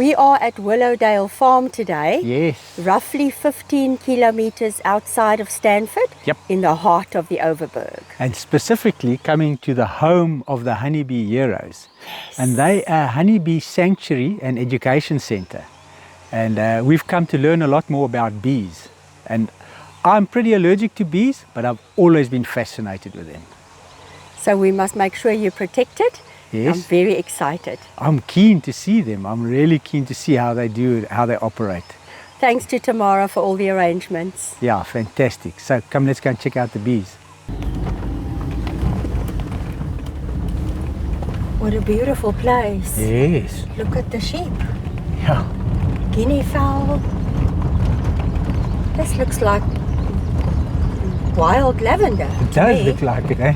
we are at Willowdale Farm today. Yes. Roughly 15 kilometers outside of Stanford. Yep. In the heart of the Overberg. And specifically coming to the home of the Honeybee Heroes. Yes. And they are a honeybee sanctuary and education center. And we've come to learn a lot more about bees. And I'm pretty allergic to bees, but I've always been fascinated with them. So we must make sure you protect it. Yes. I'm very excited. I'm keen to see them. I'm really keen to see how they do it, how they operate. Thanks to Tamara for all the arrangements. Yeah, fantastic. So come, let's go and check out the bees. What a beautiful place. Yes. Look at the sheep. Yeah. Guinea fowl. This looks like wild lavender. It does look like it, eh?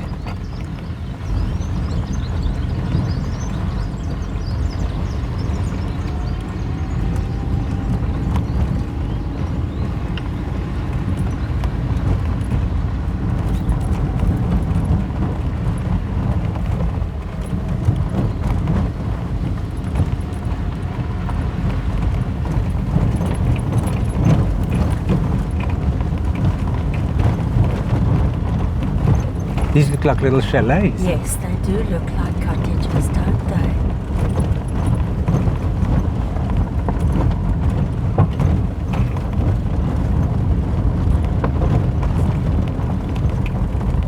These look like little chalets. Yes, they do look like cottages, don't they?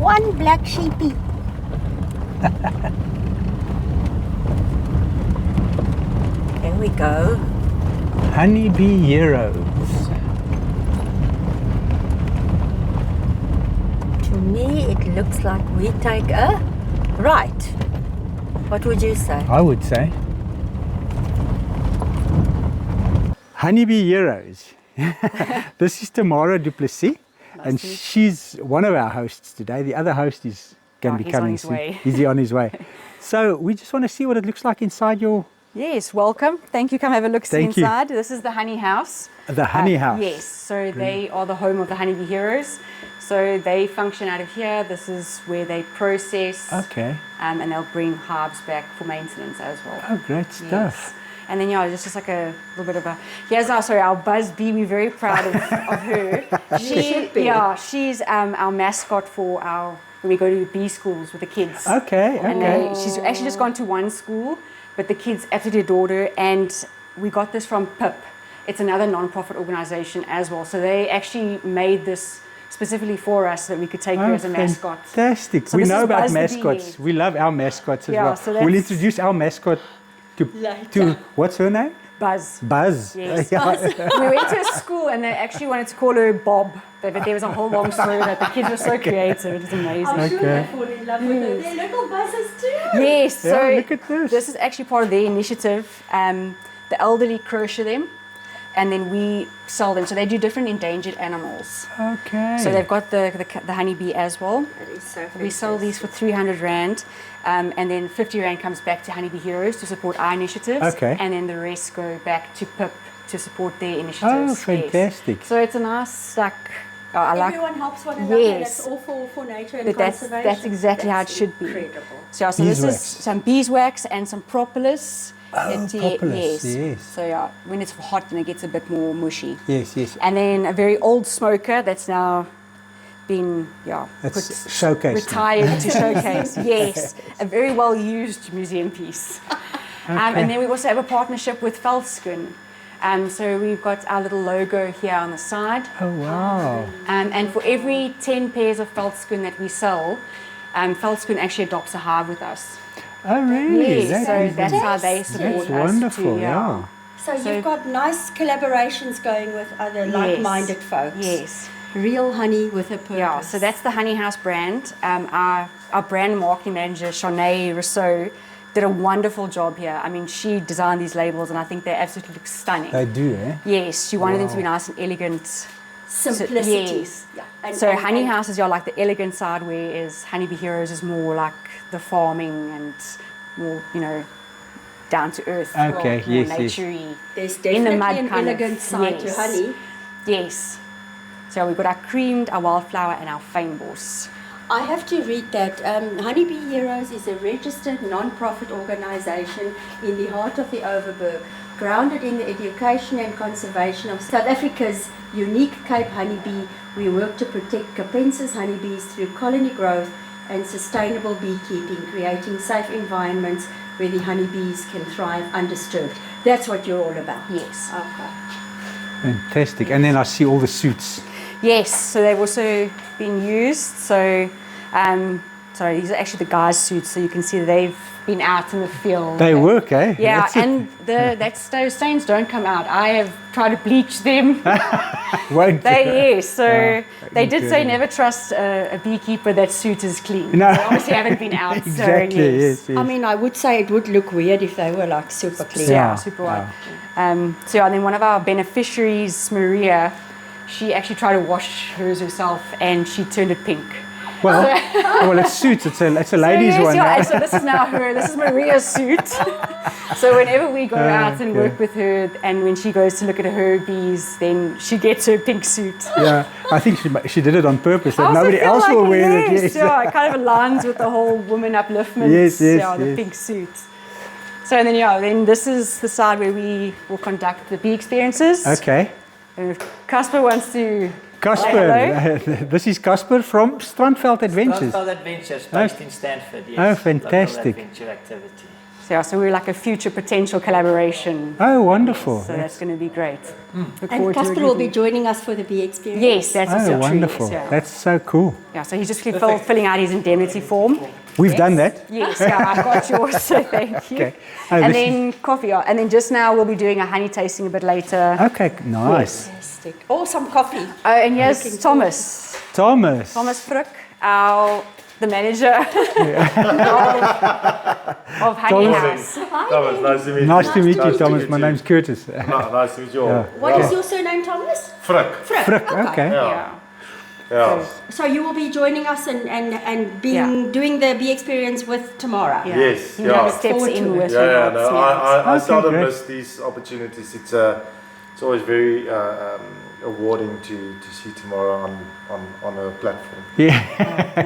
One black sheepy. There we go. Honeybee Heroes. To me, it looks like we take a right. What would you say? I would say. Honeybee Heroes. This is Tamara Duplessis, and she's one of our hosts today. The other host is going to be coming soon. He's on his way. So we just want to see what it looks like inside your... Yes, welcome. Thank you. Come have a look Thank you. inside. This is the honey house. The honey house. Yes, so they are the home of the Honeybee Heroes. So they function out of here. This is where they process. Okay. And they'll bring hives back for maintenance as well. Oh, great stuff. Yes. And then, yeah, it's just like a little bit of a... Here's our Buzz Bee. We're very proud of her. Yeah, she's our mascot for our... when we go to bee schools with the kids. Okay, And she's actually just gone to one school, but the kids absolutely adored her. And we got this from PIP. It's another non-profit organization as well. So they actually made this specifically for us so that we could take her as a mascot. Fantastic. So we this know is about Buzz the mascots. bee. We love our mascots as well. So We'll introduce our mascot to what's her name? Buzz. Buzz. Yes. Yeah. We went to a school and they actually wanted to call her Bob, but there was a whole long story that the kids were so creative. It was amazing. I'm sure they fall in love with her. They're little buzzers too. Yes, so Yeah, look at this. This is actually part of their initiative. The elderly crochet them and then we sell them. So they do different endangered animals. Okay. So they've got the honeybee as well. That is so We sell these for 300 Rand. And then 50 Rand comes back to Honeybee Heroes to support our initiatives. Okay. And then the rest go back to PIP to support their Oh, initiatives. fantastic. Yes. So it's a nice, like, I like. Everyone helps one another. Yes. That's all for nature and But conservation. that's exactly how it should be. Incredible. So this Beeswax. is some beeswax and some propolis. Oh, propolis, yes. So yeah, when it's hot then it gets a bit more mushy. Yes, yes. And then a very old smoker that's now been It's showcased. retired to showcase. Yes, a very well used museum piece. And then we also have a partnership with Veldschoen. So we've got our little logo here on the side. Oh, wow. And for every 10 pairs of Veldschoen that we sell, Veldschoen actually adopts a hive with us. Oh, really? Yes, so that's how they That's support us wonderful, too. yeah. So you've got nice collaborations going with other like-minded folks. Yes. Real honey with a purpose. Yeah, so that's the Honey House brand. Our brand marketing manager, Shanae Rousseau, did a wonderful job here. I mean, she designed these labels and I think they absolutely look stunning. They do, eh? Yes, she wanted them to be nice and elegant. Simplicity. Yes. Yeah. So Honey House is like the elegant side, whereas Honeybee Heroes is more like the farming and more, down to earth. Okay, more yes, naturey. There's In the definitely mud an kind of, elegant side to yes. honey. Yes. So we've got our creamed, our wildflower, and our fynbos. I have to read that Honeybee Heroes is a registered non-profit organization in the heart of the Overberg, Grounded in the education and conservation of South Africa's unique Cape honeybee, we work to protect Capensis honeybees through colony growth and sustainable beekeeping, creating safe environments where the honeybees can thrive undisturbed. That's what you're all about. Yes. Okay. Fantastic. And then I see all the suits. Yes, so they've also been used. So, sorry, these are actually the guys' suits. So you can see they've been out in the field. They work, eh? Yeah, That's it. and those stains don't come out. I have tried to bleach them. Won't Yes, so Yeah, they did say incredible. never trust a beekeeper that suit is clean. No. They obviously haven't been out. Exactly, So yes. yes. I mean, I would say it would look weird if they were like super clean. Yeah, super white. So yeah, and then one of our beneficiaries, Maria, she actually tried to wash hers herself and she turned it pink. Well, it's suits. It's a ladies' So yes, one. yeah, and so this is now this is Maria's suit. So whenever we go out and work with her, and when she goes to look at her bees, then she gets her pink suit. Yeah, I think she did it on purpose that I also nobody feel else like will wear it. yes, Yes. yeah, it kind of aligns with the whole woman upliftment. Yes, yeah, the yes. pink suit. So and then this is the side where we will conduct the bee experiences. Okay. And if Casper wants to. Casper, this is Casper from Strandveld Adventures. Strandveld Adventures, based in Stanford, yes. Oh, fantastic. Local adventure activity. So we're like a future potential collaboration. Oh, wonderful. So that's going to be great. Look And forward to Casper working will with be you. joining us for the bee experience. Yes, that's Oh, a wonderful. Yeah. That's so cool. Yeah, so he's just filling out his indemnity form. We've done that. Yes, yeah, I've got yours, so thank you. Okay. Oh, And this then coffee, yeah. And then just now we'll be doing a honey tasting a bit later. Okay, nice. Fantastic. Oh, some coffee. And here's Thomas. Thomas. Thomas Frick, the manager of Honey House. Thomas, nice to meet you. Nice to meet you, Nice to Thomas. meet My you. name's Curtis. Nice to meet you all. What is your surname, Thomas? Frick. Frick, okay. Yeah. Yeah. So you will be joining us and doing the bee experience with Tamara. Yeah. Yes, You know, yeah. steps Forward in to with Yeah, yeah, her. no, I Okay, seldom great. miss these opportunities. It's always very rewarding to see tomorrow on a platform. Yeah,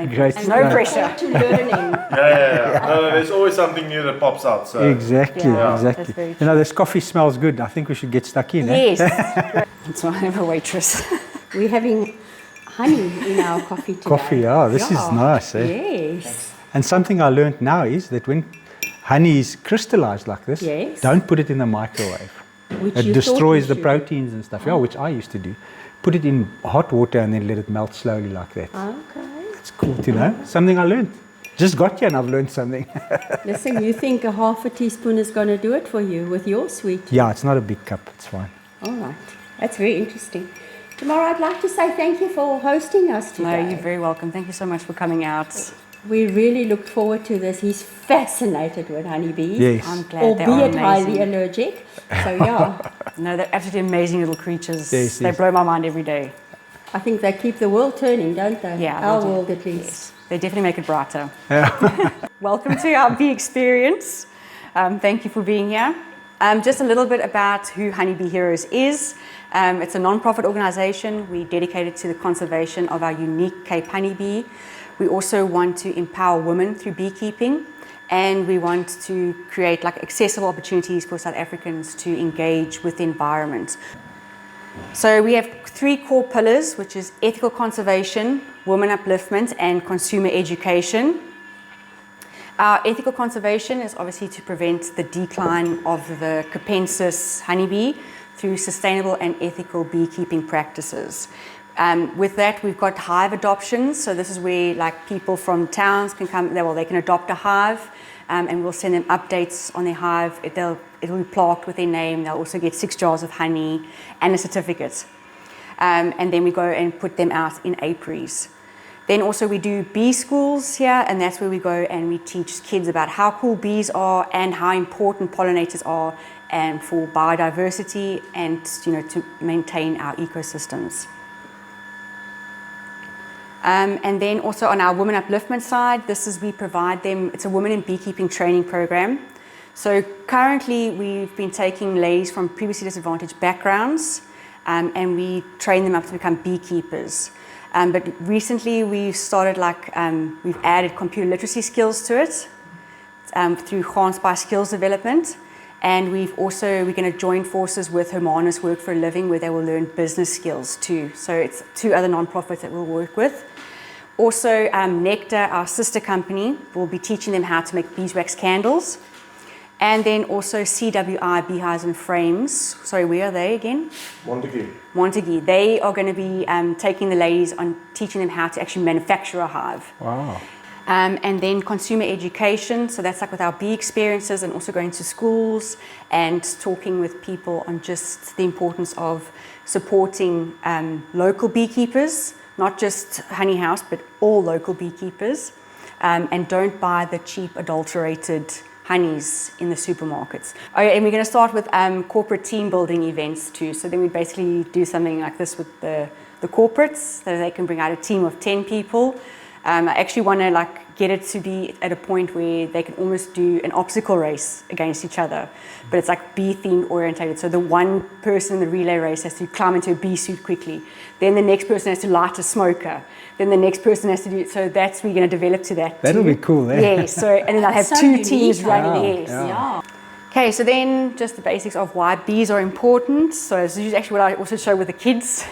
great. And no stuff. pressure. Forward to learning. Yeah. No, there's always something new that pops out. So Exactly, Yeah, that's exactly. very You know, this coffee smells good. I think we should get stuck in. Eh? Yes. So I have a waitress. We're having honey in our coffee today. Coffee, oh, this is nice. Eh? Yes. And something I learned now is that when honey is crystallized like this, Yes. don't put it in the microwave. Which It you destroys thought the you should. proteins and stuff. Yeah, which I used to do. Put it in hot water and then let it melt slowly like that. Okay. It's cool to know. Something I learned. Just got here and I've learned something. Listen, you think a half a teaspoon is going to do it for you with your sweet? Yeah, it's not a big cup. It's fine. All right. That's very interesting. Tamara, I'd like to say thank you for hosting us No, today. you're very welcome. Thank you so much for coming out. We really looked forward to this. He's fascinated with honeybees. Yes. I'm glad they are Albeit highly amazing. allergic. So yeah, No, they're absolutely amazing little creatures. Yes, They yes. blow my mind every day. I think they keep the world turning, don't they? Yeah, Our they do. world at least. Yes, they definitely make it brighter. Welcome to our bee experience. Thank you for being here. Just a little bit about who Honeybee Heroes is. It's a non-profit organization. We dedicated to the conservation of our unique Cape honeybee. We also want to empower women through beekeeping, and we want to create accessible opportunities for South Africans to engage with the environment. So we have 3 core pillars, which is ethical conservation, women upliftment, and consumer education. Our ethical conservation is obviously to prevent the decline of the Capensis honeybee through sustainable and ethical beekeeping practices. With that, we've got hive adoptions. So this is where people from towns can come, they can adopt a hive, and we'll send them updates on their hive. It'll be plaqued with their name. They'll also get 6 jars of honey and a certificate. And then we go and put them out in apiaries. Then also we do bee schools here, and that's where we go and we teach kids about how cool bees are and how important pollinators are and for biodiversity and to maintain our ecosystems. And then also on our women upliftment side, we provide them, it's a women in beekeeping training program. So currently we've been taking ladies from previously disadvantaged backgrounds and we train them up to become beekeepers. But recently we've started we've added computer literacy skills to it through Honeybee skills development. And we're going to join forces with Hermanus Work for a Living, where they will learn business skills too. So it's 2 other non-profits that we'll work with. Also, Nectar, our sister company, will be teaching them how to make beeswax candles. And then also CWI, Beehives and Frames. Sorry, where are they again? Montague. They are going to be taking the ladies on teaching them how to actually manufacture a hive. Wow. And then consumer education, so that's like with our bee experiences and also going to schools and talking with people on just the importance of supporting local beekeepers, not just Honey House, but all local beekeepers, and don't buy the cheap adulterated honeys in the supermarkets. Oh, yeah, and we're going to start with corporate team building events too. So then we basically do something like this with the corporates, so they can bring out a team of 10 people. I actually want to get it to be at a point where they can almost do an obstacle race against each other, but it's like bee themed orientated. So the one person in the relay race has to climb into a bee suit quickly. Then the next person has to light a smoker. Then the next person has to do it. So that's we're going to develop to that. That'll be cool, eh? Yes. So and then I'll have So 2 unique, teams running. yeah. Yes. Yeah. Okay, so then just the basics of why bees are important. So this is actually what I also show with the kids.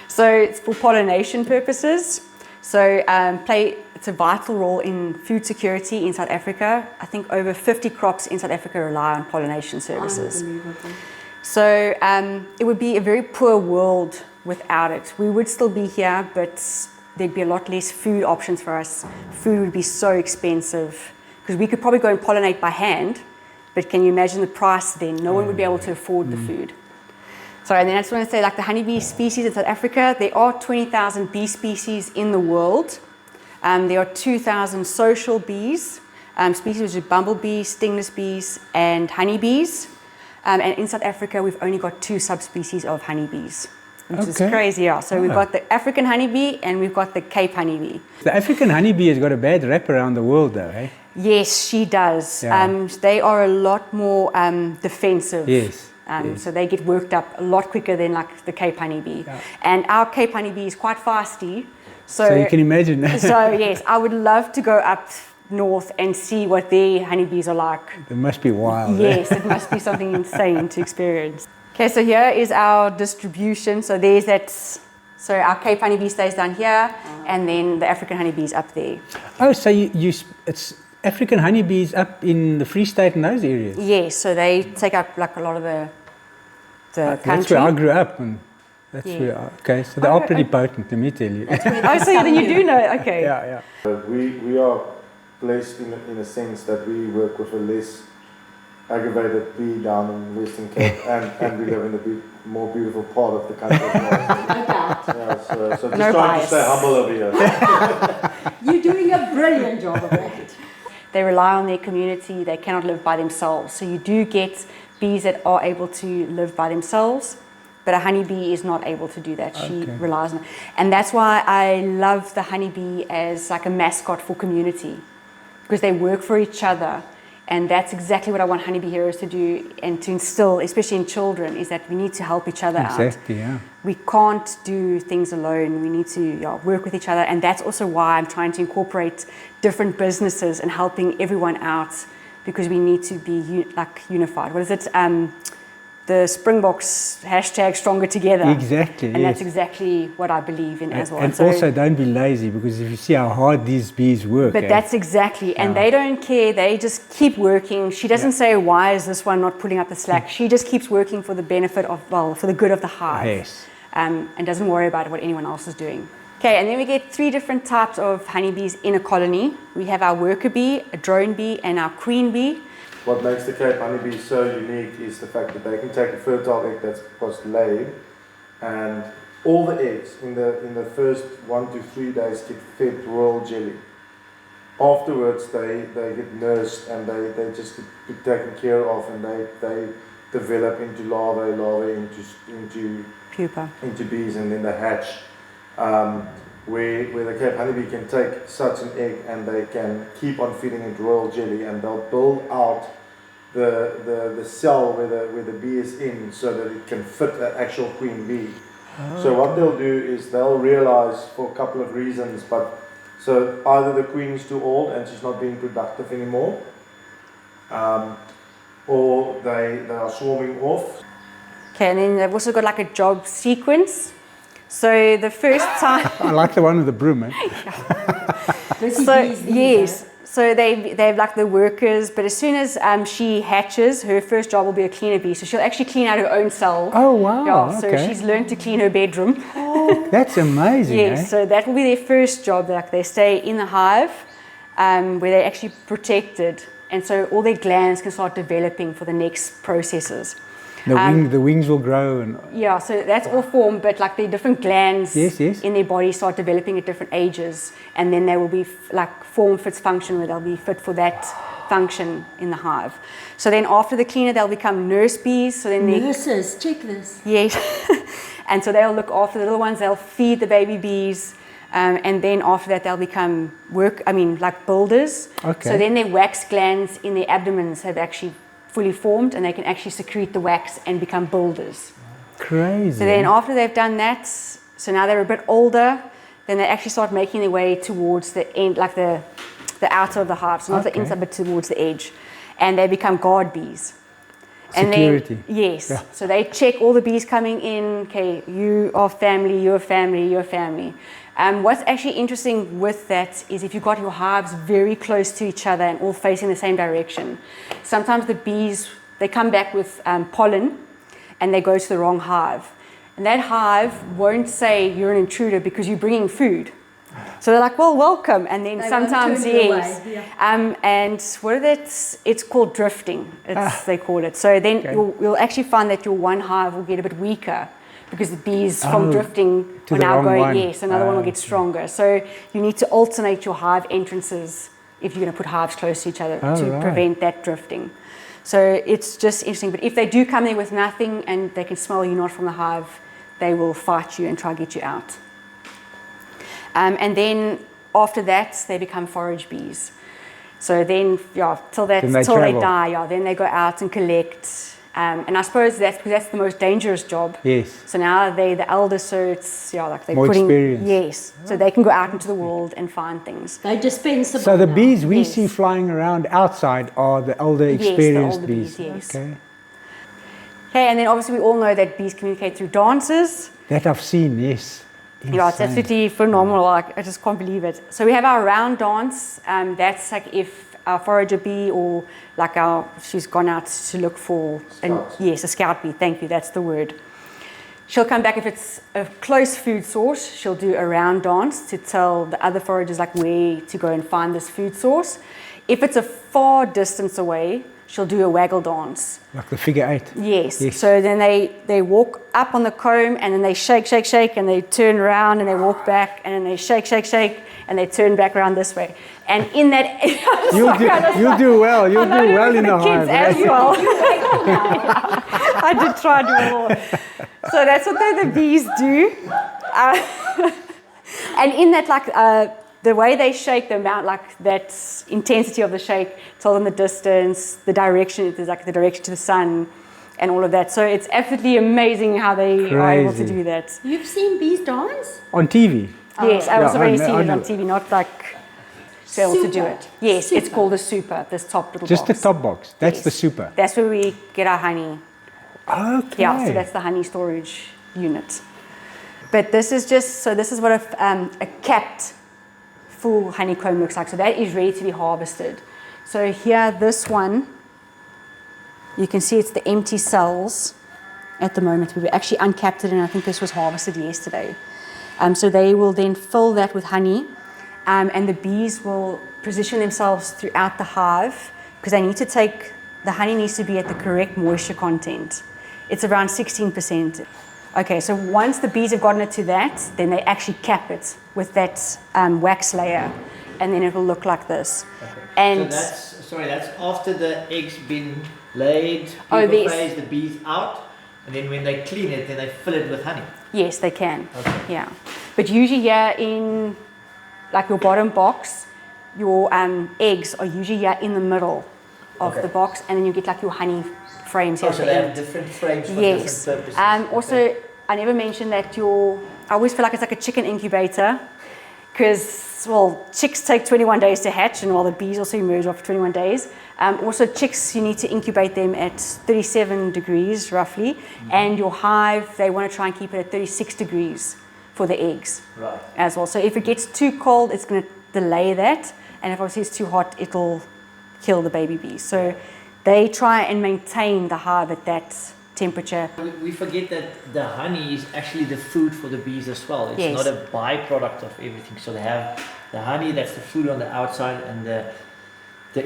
So it's for pollination purposes. So it's a vital role in food security in South Africa. I think over 50 crops in South Africa rely on pollination services. Unbelievable. So it would be a very poor world without it. We would still be here, but there'd be a lot less food options for us. Food would be so expensive because we could probably go and pollinate by hand, but can you imagine the price then? No one would be able to afford the food. So, and then I just want to say, the honeybee species in South Africa, there are 20,000 bee species in the world. There are 2,000 social bees, species which are bumblebees, stingless bees, and honeybees. And in South Africa, we've only got 2 subspecies of honeybees, which is crazy. Yeah. So we've got the African honeybee and we've got the Cape honeybee. The African honeybee has got a bad rap around the world, though, eh? Yes, she does. Yeah. They are a lot more defensive. Yes. Yes. So they get worked up a lot quicker than the Cape honeybee. Yeah. And our Cape honeybee is quite feisty. So you can imagine. So yes, I would love to go up north and see what their honeybees are like. It must be wild. Yes, it must be something insane to experience. Okay, so here is our distribution. So there's that. So our Cape honeybee stays down here, and then the African honeybee is up there. Oh, so it's African honeybees up in the Free State and those areas? Yes, so they take up a lot of the country. That's where I grew up, and that's where. Okay, so they are pretty potent, let me tell you. Oh, so then you do know. Okay. Yeah. We are blessed in a sense that we work with a less aggravated bee down in Western Cape, and we live in the more beautiful part of the country as well. No doubt. Yeah, so just No trying bias. to stay humble over here. You're doing a brilliant job of that. They rely on their community. They cannot live by themselves. So you do get bees that are able to live by themselves, but a honeybee is not able to do that. She relies on it. And that's why I love the honeybee as a mascot for community, because they work for each other. And that's exactly what I want Honeybee Heroes to do and to instill, especially in children, is that we need to help each other out. Exactly, yeah. We can't do things alone. We need to work with each other. And that's also why I'm trying to incorporate different businesses and helping everyone out, because we need to be unified. What is it? The Springboks hashtag stronger together. Exactly, and that's exactly what I believe in as well. And also don't be lazy, because if you see how hard these bees work. But that's exactly, and they don't care. They just keep working. She doesn't say, why is this one not pulling up the slack? She just keeps working for the benefit of, for the good of the hive. Yes. And doesn't worry about what anyone else is doing. Okay, and then we get 3 different types of honeybees in a colony. We have our worker bee, a drone bee, and our queen bee. What makes the Cape honeybee so unique is the fact that they can take a fertile egg that's was laid, and all the eggs in the first 1 to 3 days get fed royal jelly. Afterwards, they get nursed and they just get taken care of, and they develop into larvae into Pupa. into bees, and then they hatch. Where the Cape honeybee can take such an egg and they can keep on feeding it royal jelly, and they'll build out the cell where the bee is in, so that it can fit an actual queen bee. So what they'll do is they'll realize, for a couple of reasons, so either the queen is too old and she's not being productive anymore, or they are swarming off. Okay, and then they've also got like a job sequence. So the first time, I like the one with the broom, eh? yes. So they have like the workers, but as soon as she hatches, her first job will be a cleaner bee. So she'll actually clean out her own cell. Oh, wow. Yeah, so okay. she's learned to clean her bedroom. That's amazing, Yes, eh? so that will be their first job. Like they stay in the hive where they're actually protected. And so all their glands can start developing for the next processes. The wings will grow and Yeah, so that's all formed, but like the different glands Yes. in their body start developing at different ages, and then they will be like form fits function, where they'll be fit for that function in the hive. So then after the cleaner, they'll become nurse bees. So then Nurses, check this. yes, and so they'll look after the little ones. They'll feed the baby bees, and then after that they'll become like builders. Okay. So then their wax glands in their abdomens have actually fully formed, and they can actually secrete the wax and become builders. crazy. So then after they've done that, so now they're a bit older, then they actually start making their way towards the end, like the outer of the hive, so not the Okay. inside but towards the edge. And they become guard bees. Security. And then, yes, Yeah. so they check all the bees coming in, okay, you are family, you're family, you're family. What's actually interesting with that is if you've got your hives very close to each other and all facing the same direction, sometimes the bees, they come back with pollen and they go to the wrong hive. And that hive won't say you're an intruder because you're bringing food. So they're like, well, welcome. And then They sometimes, won't turn you yes. away, yeah. And what are it's called drifting, they call it. So then Okay. you'll actually find that your one hive will get a bit weaker because the bees from Oh, drifting to are the now wrong going, one. yes, another one will get Okay. stronger. So you need to alternate your hive entrances if you're going to put hives close to each other Oh, to right. prevent that drifting. So it's just interesting. But if they do come in with nothing and they can smell you not from the hive, they will fight you and try to get you out. And then after that, they become forage bees. So then, yeah, till they travel. die, yeah, then they go out and collect. And I suppose that's because that's the most dangerous job. Yes. So now they're the elder, so it's like they're More putting experience. yes, so they can go out into the world and find things. They dispensable. So the now. bees we Yes. see flying around outside are the older, Yes, the experienced older bees. bees, yes. Okay. Okay, and then obviously we all know that bees communicate through dances. That I've seen, yes. Yeah, it's Insane. absolutely phenomenal. Like, I just can't believe it. So we have our round dance. That's like if our forager bee or like she's gone out to look for, yes, a scout bee. Thank you, that's the word. She'll come back if it's a close food source. She'll do a round dance to tell the other foragers like where to go and find this food source. If it's a far distance away, she'll do a waggle dance. Like the figure 8. Yes. Yes. So then they walk up on the comb and then they shake, shake, shake, and they turn around and they walk back and then they shake, shake, shake, and they turn back around this way. And in that, You'll do well. You'll do well in the kids hive. as well. I did try to do it all. So that's what the bees do. And in that, like, the way they shake, the amount, like that intensity of the shake, tell them the distance, the direction, there's like the direction to the sun, and all of that. So it's absolutely amazing how they are able to Crazy. do that. You've seen bees dance? On TV. Yes, I've Yeah, also already I seen it know. on TV, not like to be able to do Super. it. Yes, it's Super. called the super, this top little Just box. the top box. That's Yes. the super. That's where we get our honey. Okay. Yeah, so that's the honey storage unit. But this is just, so this is what a capped full honeycomb looks like. So that is ready to be harvested. So here, this one, you can see it's the empty cells at the moment. We actually uncapped it and I think this was harvested yesterday. So they will then fill that with honey and the bees will position themselves throughout the hive because they need to take, the honey needs to be at the correct moisture content. It's around 16%. Okay, so once the bees have gotten it to that, then they actually cap it with that wax layer, and then it will look like this. Okay. And So that's after the eggs been laid, Oh, people this. phase the bees out, and then when they clean it, then they fill it with honey. yes, they can. Okay. Yeah, but usually here in like your bottom box, your eggs are usually here in the middle of Okay. the box, and then you get like your honey frames here Oh, at so the they have end. different frames for Yes. different purposes. Also, I never mentioned that I always feel like it's like a chicken incubator because, well, chicks take 21 days to hatch, and while the bees also emerge after 21 days. Also, chicks, you need to incubate them at 37 degrees, roughly, and your hive, they want to try and keep it at 36 degrees for the eggs as well. So if it gets too cold, it's going to delay that, and if obviously it's too hot, it'll kill the baby bees. So they try and maintain the hive at that temperature. We forget that the honey is actually the food for the bees as well. It's Yes. not a byproduct of everything. So they have the honey, that's the food on the outside, and the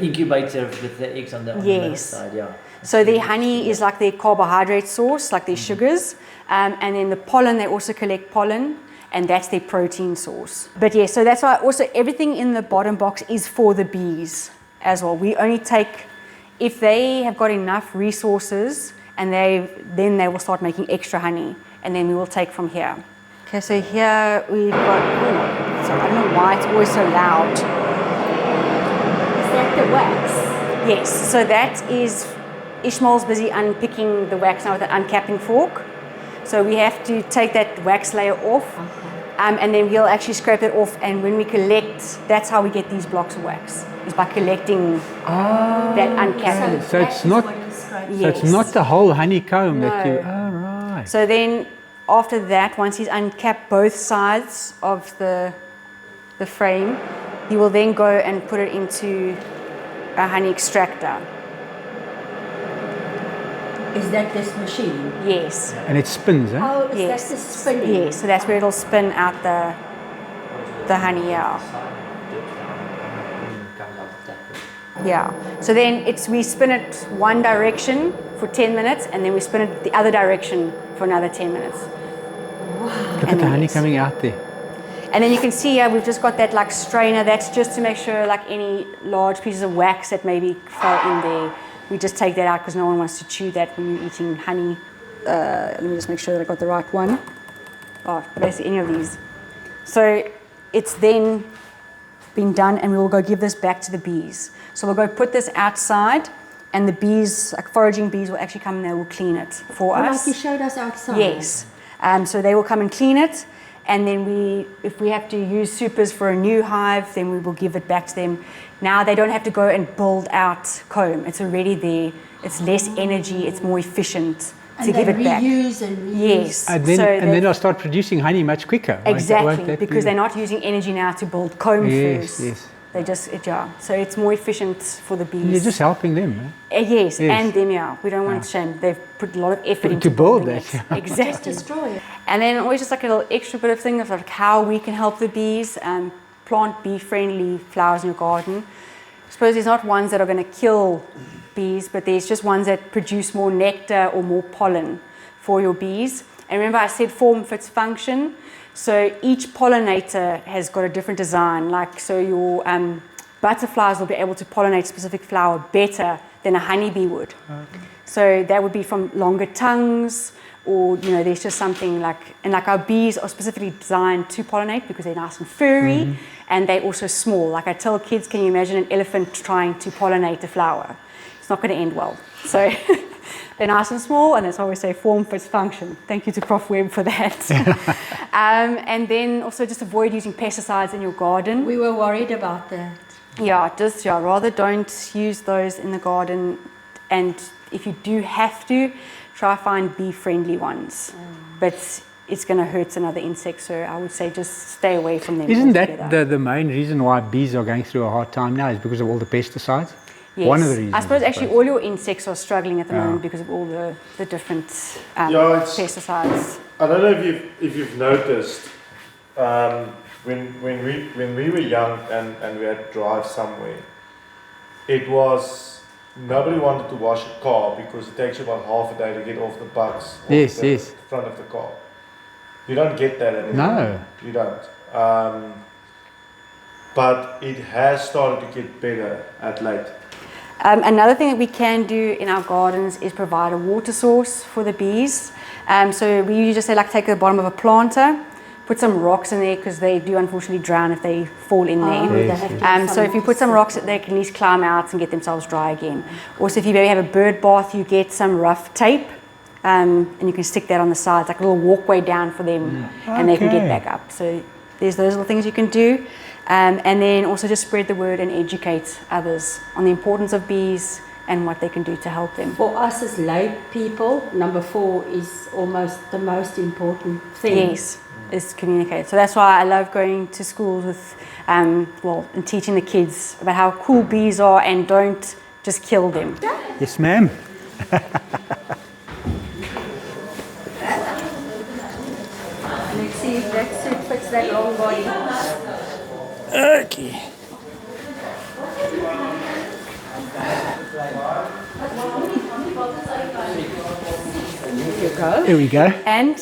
incubator with the eggs on the inside. Yeah. So the honey is like their carbohydrate source, like their sugars, and then the pollen, they also collect pollen, and that's their protein source. But yeah, so that's why also everything in the bottom box is for the bees as well. We only take, if they have got enough resources, and then they will start making extra honey, and then we will take from here. Okay, so here we've got, so I don't know why it's always so loud. Is that the wax? Yes, so that is, Ishmael's busy unpicking the wax now with an uncapping fork. So we have to take that wax layer off, and then we'll actually scrape it off, and when we collect, that's how we get these blocks of wax, is by collecting that uncapping. So it's not, so it's not the whole honeycomb that you, oh right. So then after that, once he's uncapped both sides of the frame, he will then go and put it into a honey extractor. Is that this machine? Yes. And it spins, eh? Oh, is Yes. that the spinning? Yes, so that's where it'll spin out the honey out. Yeah. So then we spin it one direction for 10 minutes, and then we spin it the other direction for another 10 minutes. Look at the honey coming out there. And then you can see here we've just got that like strainer. That's just to make sure like any large pieces of wax that maybe fell in there, we just take that out because no one wants to chew that when you're eating honey. Let me just make sure that I got the right one. Oh, basically any of these. So it's then been done, and we will go give this back to the bees. So we'll go put this outside, and the bees, like foraging bees, will actually come and they will clean it for us. Like you showed us outside. Yes. So they will come and clean it, and then if we have to use supers for a new hive, then we will give it back to them. Now they don't have to go and build out comb. It's already there. It's less energy. It's more efficient to give it back. Reuse and reuse. Yes. And then they'll start producing honey much quicker. won't Exactly, that because be- they're not using energy now to build comb Yes, first. yes. They just, so it's more efficient for the bees. You're just helping them. Yes, Yes. and them, yeah. We don't want to shame. They've put a lot of effort into To build building that, it. yeah. Exactly. Destroy it. And then always just like a little extra bit of thing of like how we can help the bees plant bee-friendly flowers in your garden. I suppose there's not ones that are going to kill bees, but there's just ones that produce more nectar or more pollen for your bees. And remember I said form fits function. So each pollinator has got a different design. Like so your butterflies will be able to pollinate a specific flower better than a honeybee would. Okay. So that would be from longer tongues, or there's just something like, and like our bees are specifically designed to pollinate because they're nice and furry, and they're also small. Like I tell kids, can you imagine an elephant trying to pollinate a flower? It's not going to end well. So they're nice and small, and that's why we say form fits function. Thank you to Prof. Webb for that. And then also just avoid using pesticides in your garden. We were worried about that. Rather don't use those in the garden, and if you do have to, try find bee-friendly ones. But it's going to hurt another insect, so I would say just stay away from them. Isn't altogether. that the main reason why bees are going through a hard time now, is because of all the pesticides? Yes. One of the reasons. I suppose actually all your insects are struggling at the Yeah. moment because of all the different it's- pesticides. I don't know if you've noticed, when we were young and we had to drive somewhere, it was nobody wanted to wash a car because it takes you about half a day to get off the bugs off the front of the car. You don't get that anymore. No. You don't. But it has started to get better at late. Another thing that we can do in our gardens is provide a water source for the bees. So we usually just say take the bottom of a planter, put some rocks in there because they do unfortunately drown if they fall in there. They have to have So if you put some rocks, they can at least climb out and get themselves dry again. Also, if you maybe have a bird bath, you get some rough tape, and you can stick that on the sides, like a little walkway down for them, and they can get Okay. back up. So there's those little things you can do. And then also just spread the word and educate others on the importance of bees and what they can do to help them. For us as lay people, number 4 is almost the most important thing. Yes, is communicate. So that's why I love going to schools with, and teaching the kids about how cool bees are and don't just kill them. Yes, ma'am. Let's see if that suit fits that long body. Okay. There you go. Here we go. And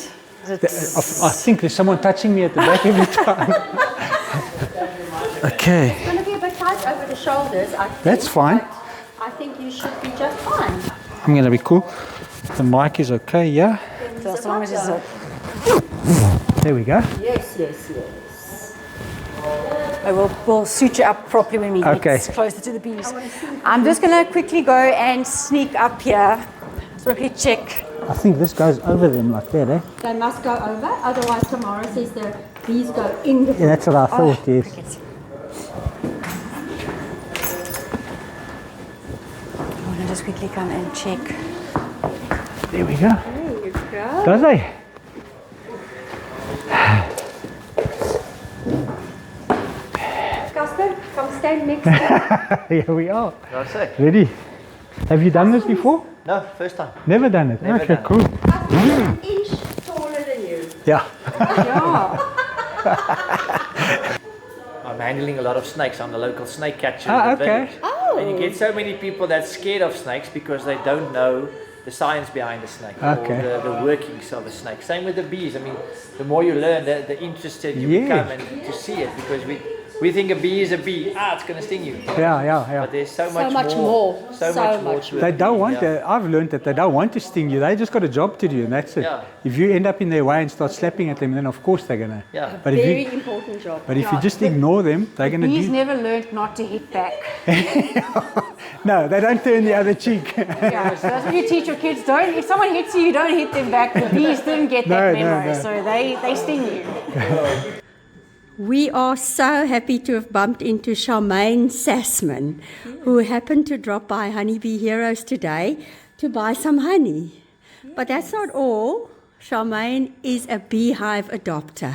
I think there's someone touching me at the back every time. Okay. It's going to be a bit tight over the shoulders. I think, That's fine. but I think you should be just fine. I'm going to be cool. The mic is okay, yeah? so as long as it's There we go. Yes, yes, yes. we'll suit you up properly when we Okay. get closer to the bees. I'm just going to quickly go and sneak up here. So quickly check. I think this goes over them like that, eh? They must go over, otherwise Tamara says the bees go in the Yeah, that's what I thought, yes. Crickets. I want to just quickly come and check. There we go. There you go. Does they? Casper, come stand next to me. Here we are. That's it. Ready? Have you done this before? No, first time. Never done it? Never Okay, done it. cool. Casper is an inch taller than you. Yeah. Yeah. I'm handling a lot of snakes. I'm the local snake catcher Ah, in the okay. village. Oh. And you get so many people that's scared of snakes because they don't know the science behind the snake Okay. or the workings of the snake. Same with the bees. I mean, the more you learn, the interested you Yeah. become and to see it, because we think a bee is a bee. It's going to sting you. Yeah. But there's so much much more. So So much more much to it. They don't want Yeah. I've learned that they don't want to sting you. They just got a job to do, and that's it. Yeah. If you end up in their way and start slapping at them, then of course they're gonna. Yeah. But if Very you important job. if you just ignore them, they're gonna Bees do. never learned not to hit back. No, they don't turn the other cheek. Yeah, so that's what you teach your kids. If someone hits you, you don't hit them back. The bees didn't get that No, memo, no. so they sting you. We are so happy to have bumped into Charmaine Sassman, who happened to drop by Honeybee Heroes today to buy some honey. But that's not all. Charmaine is a beehive adopter.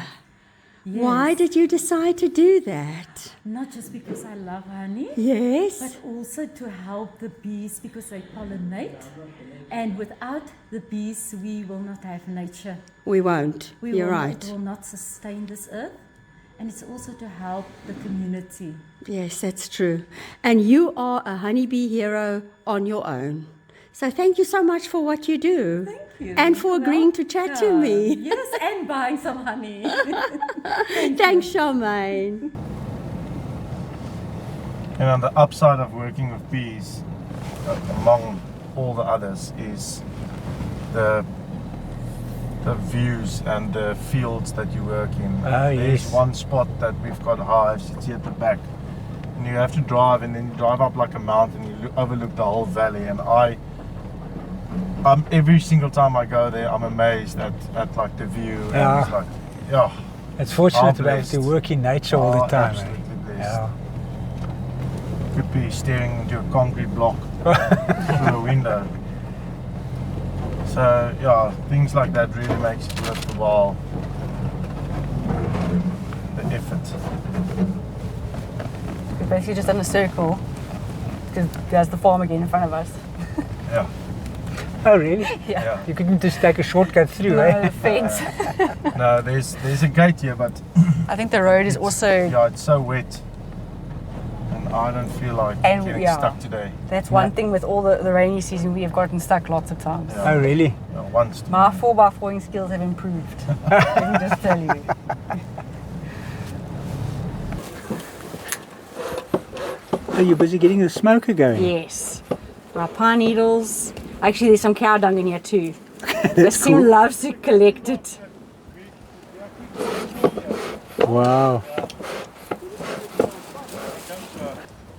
Why did you decide to do that? Not just because I love honey, Yes. but also to help the bees because they pollinate. And without the bees, we will not have nature. We won't. You're right. It will not sustain this earth. And it's also to help the community. Yes, that's true. And you are a honeybee hero on your own. So thank you so much for what you do. Thank you. And for agreeing to chat to me. Yes, and buying some honey. Thanks, Charmaine. And on the upside of working with bees, among all the others, is the views and the fields that you work in. There's yes. one spot that we've got hives, it's here at the back. And you have to drive, and then you drive up like a mountain, you overlook the whole valley. And every single time I go there, I'm amazed at like the view. And it's like, yeah. It's fortunate I'm to be able to blessed. work in nature all the time. Absolutely blessed. Yeah. Could be staring into a concrete block through a window. So yeah, things like that really makes it worth the while. The effort. We've basically just done a circle because there's the farm again in front of us. Yeah. Oh, really? Yeah. You couldn't just take a shortcut through, No, eh? the fence. No, there's a gate here, but I think the road is also, yeah, it's so wet, and I don't feel like And, getting yeah. stuck today. that's one thing with all the rainy season, we have gotten stuck lots of times. Yeah. Oh, really? Yeah, once. My 4x4ing skills have improved. I can just tell you. Are you busy getting the smoker going? Yes. My pine needles. Actually, there's some cow dung in here too. That's Sim cool. loves to collect it. Wow.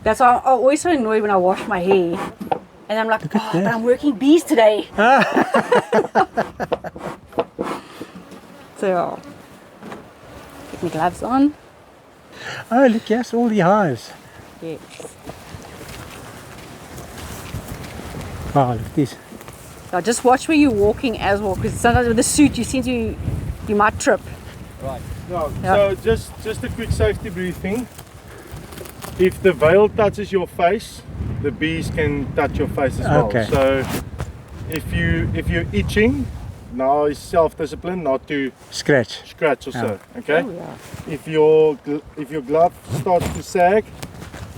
That's why I'm always so annoyed when I wash my hair. And I'm like, Look at but that. I'm working bees today. So, Get my gloves on. Oh, look, yes, all the hives. Yes. Oh, look at this. Now just watch where you're walking as well, because sometimes with the suit you might trip. Yeah. Yeah. So just a quick safety briefing. If the veil touches your face, the bees can touch your face as well. Okay. So if you're itching, now is self-discipline not to Scratch. scratch or so. Okay. Oh, yeah. If your glove starts to sag,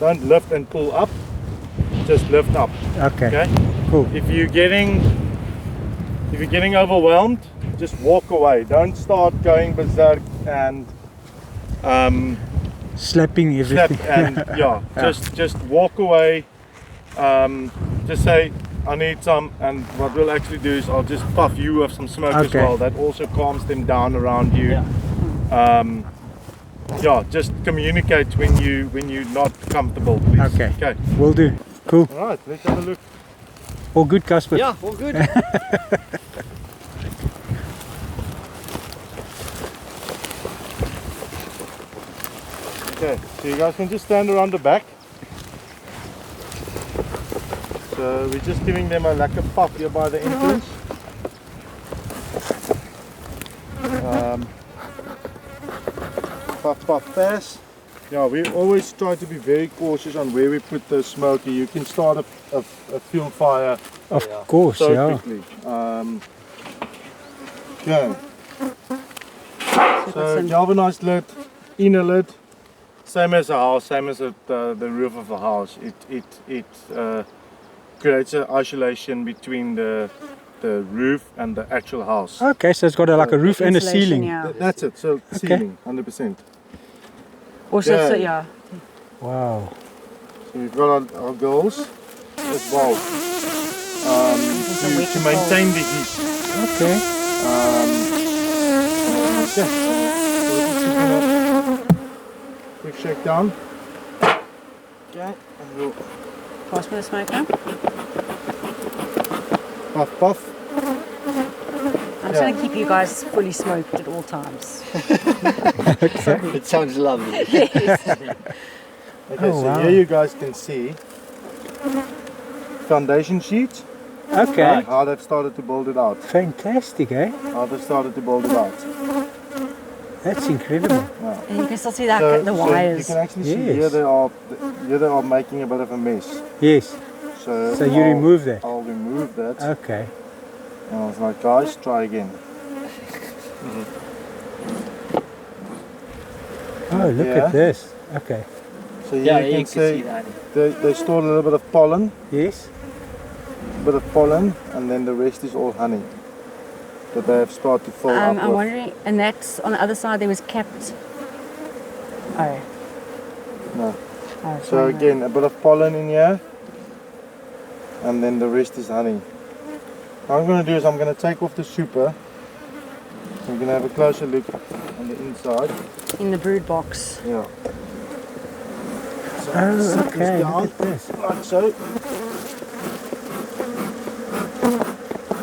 don't lift and pull up. Just lift up. Okay. Okay. Cool. If you're getting overwhelmed, just walk away. Don't start going berserk and Slapping slap everything. and yeah. Just walk away. Just say I need some, and what we'll actually do is I'll just puff you with some smoke as Okay. well. That also calms them down around you. Yeah. Just communicate when you're not comfortable, please. Okay. Okay. Will do. Cool. All right. Let's have a look. All good, Casper? Yeah, all good. Okay, so you guys can just stand around the back. So we're just giving them a lekker puff here by the entrance. Puff, puff, pass. Yeah, we always try to be very cautious on where we put the smoker. You can start a fuel fire Of course, so yeah. quickly. Okay. So galvanized lid, inner lid, same as a house, same as the roof of a house. It creates an isolation between the roof and the actual house. Okay, so it's got like a roof and a Insulation, ceiling. Yeah. That's it. So ceiling, 100%. Also, Yeah. so, yeah. Wow. So we've got our girls as well wet to maintain the heat. Okay. Okay. So we're just gonna quick shake down. Okay. And we'll Pass me the smoker. puff puff. I'm just going to keep you guys fully smoked at all times. It sounds lovely. Okay, Oh, so wow. here you guys can see foundation sheet. Okay. How they've started to build it out. Fantastic, eh? How they've started to build it out. That's incredible. And you can still see that the you wires. can actually see Yes. here they are making a bit of a mess. Yes. So So you I'll- remove that. I'll remove that. Okay. And I was like, guys, try again. Oh, look Yeah. at this. Okay. So here Yeah, you you can can see see that. they stored a little bit of pollen, Yes. and then the rest is all honey that they have started to fill up I'm with. wondering, and that's on the other side there was capped. Oh. No. Oh, So sorry, no. again, a bit of pollen in here, and then the rest is honey. What I'm going to do is I'm going to take off the super. We're going to have a closer look on the inside. In the brood box. Yeah. So Oh, set okay. this Look down at this. like so.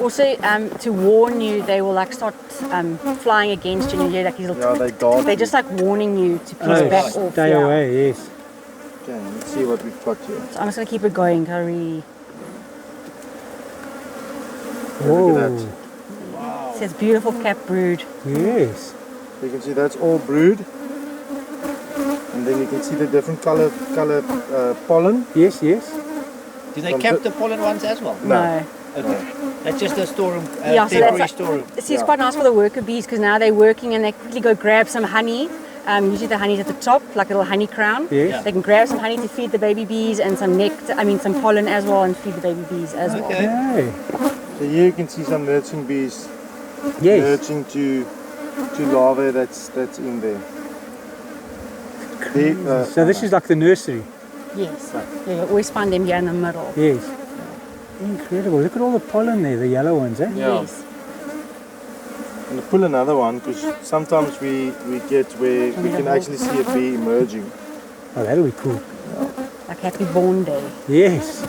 Also, to warn you, they will like start flying against you, and you hear like these little. Yeah, they guard. They're just like warning you to please Oh, back off. stay Yeah. away, yes. Okay, let's see what we've got here. So I'm just gonna keep it going. Hurry. Look at that. Whoa. It says beautiful cap brood. Yes. You can see that's all brood, and then you can see the different color pollen. Yes, yes. Do they Some cap bit- the pollen ones as well? No. Okay. That's just a storeroom, Yeah, so temporary that's like- storeroom. This is quite nice for the worker bees because now they're working and they quickly go grab some honey. Usually the honey's at the top, like a little honey crown. Yes. Yeah. They can grab some honey to feed the baby bees and some nectar, some pollen as well, and feed the baby bees as well. Okay. Hey. So here you can see some nurturing bees Yes. nurturing to larvae that's in there. So this is like the nursery. Yes. Yeah, you always find them here in the middle. Yes. Incredible. Look at all the pollen there, the yellow ones, eh? Yeah. Yes. I'm gonna pull another one because sometimes we get where we can actually see a bee emerging. Oh, that'll be cool. Like Happy Born Day. Yes.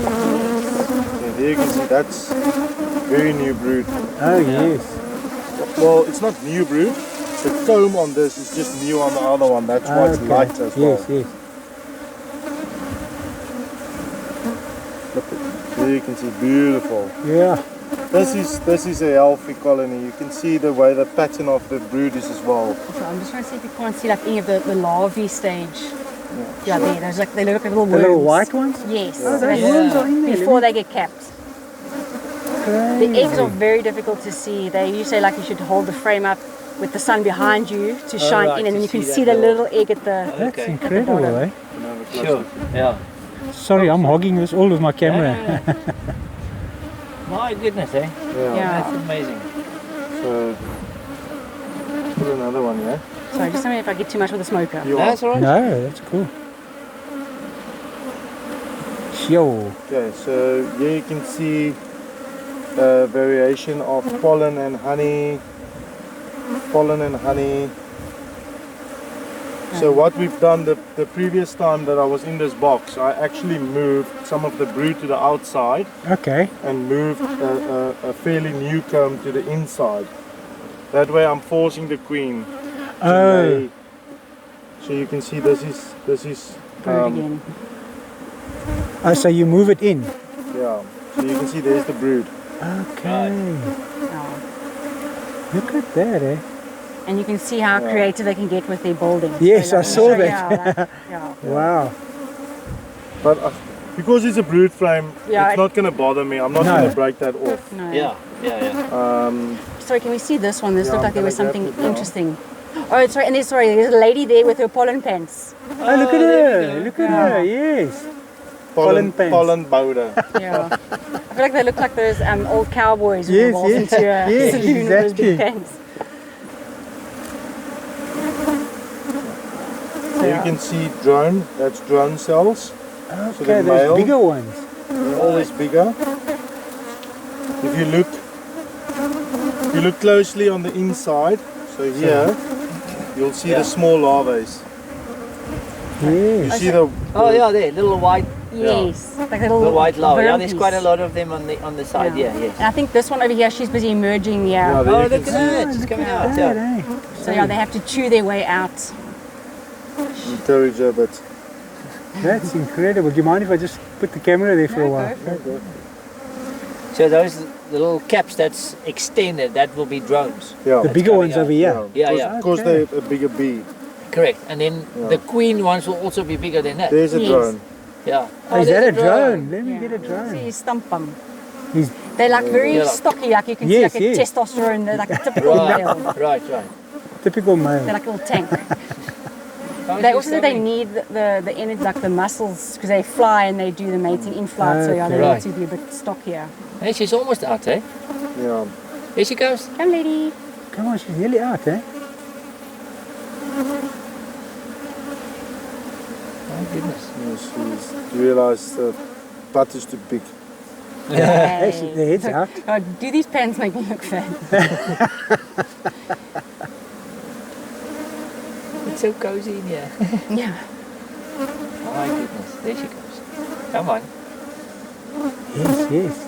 And there you can see that's Very new brood. Oh, yes. Well, it's not new brood. The comb on this is just new on the other one. That's why it's light as well. Yes, yes. Look, there you can see, beautiful. Yeah. This is a healthy colony. You can see the way the pattern of the brood is as well. So I'm just trying to see if you can't see like any of the larvae stage. Yeah, there. There's like they look like little The worms. little white ones? Yes. Oh, so those that's worms are in there. before they get capped. Crazy. The eggs are very difficult to see. You say like you should hold the frame up with the sun behind you to shine right, in, and to then you can see see that the little- little egg at the. That's Okay. incredible, eh? Sure. Yeah. Sorry, I'm hogging this all with my camera. Yeah. My goodness, eh? Yeah. Yeah. That's amazing. So, put another one, yeah? Sorry, just tell me if I get too much with the smoker. You are. That's all right. No, that's cool. Yo. Okay, so here you can see variation of pollen and honey. Pollen and honey. So what we've done the previous time that I was in this box, I actually moved some of the brood to the outside Okay. and moved a fairly new comb to the inside. That way I'm forcing the queen to Oh. lay. So you can see this is Brood again. Oh, so you move it in. yeah. So you can see there's the brood. Okay. Yeah. Look at that, eh? And you can see how Yeah. creative they can get with their building. Yes, I like, saw yeah, that. like, yeah. Wow. But because it's a brood frame, Yeah, it's not going to bother me. I'm not No. going to break that off. No. Yeah. Sorry, can we see this one? This Yeah, looked I'm like there was gonna something grab it now. interesting. Oh, sorry, and there's a lady there with her pollen pants. Oh, look at her. Look at her. Yes. Pollen pants. Pollen powder. Yeah. I feel like they look like those old cowboys when Yes, they walk yes. into a Yes, saloon with those big exactly. pants. So you can see drone. That's drone cells. Okay, the male- those bigger ones. They're always bigger. If you look closely on the inside, so here you'll see the small larvae. You Yes. see the Oh yeah, there, little white, Yes, like little little white larvae. Yeah, there's varieties. quite a lot of them on the side. Yeah, yes. And I think this one over here, she's busy emerging the Yeah, air. there Oh, you look can at see that! It's coming out. That, Yeah. eh? So yeah, they have to chew their way out. encourage her, but That's incredible. Do you mind if I just put the camera there for a while? So those the little caps that's extended, that will be drones. yeah. The bigger coming ones out. over here. Yeah, yeah. Because Okay. they're a bigger bee. Correct. And then the queen ones will also be bigger than that. There's a Yes. drone. Yeah. Oh, is that there's a drone? Let me get a See, drone. stump them. He's, They're like very Yeah, like- stocky, like you can Yes, see like a yes. testosterone, they're like a typical Right, male. right. typical They're male. like a little tank. How is They this also say they coming? need the energy, like the muscles, because they fly and they do the mating in flight. So yeah, they Okay. need to be a bit stockier. Hey, she's almost out, eh? Yeah. Here she goes. Come, lady. Come on, she's nearly out, eh? My goodness. She's realized the butt is too big. Actually, the head's out. Oh, do these pants make me look fat? It's so cozy in here. Yeah. My goodness. There she goes. Come on. Yes, yes.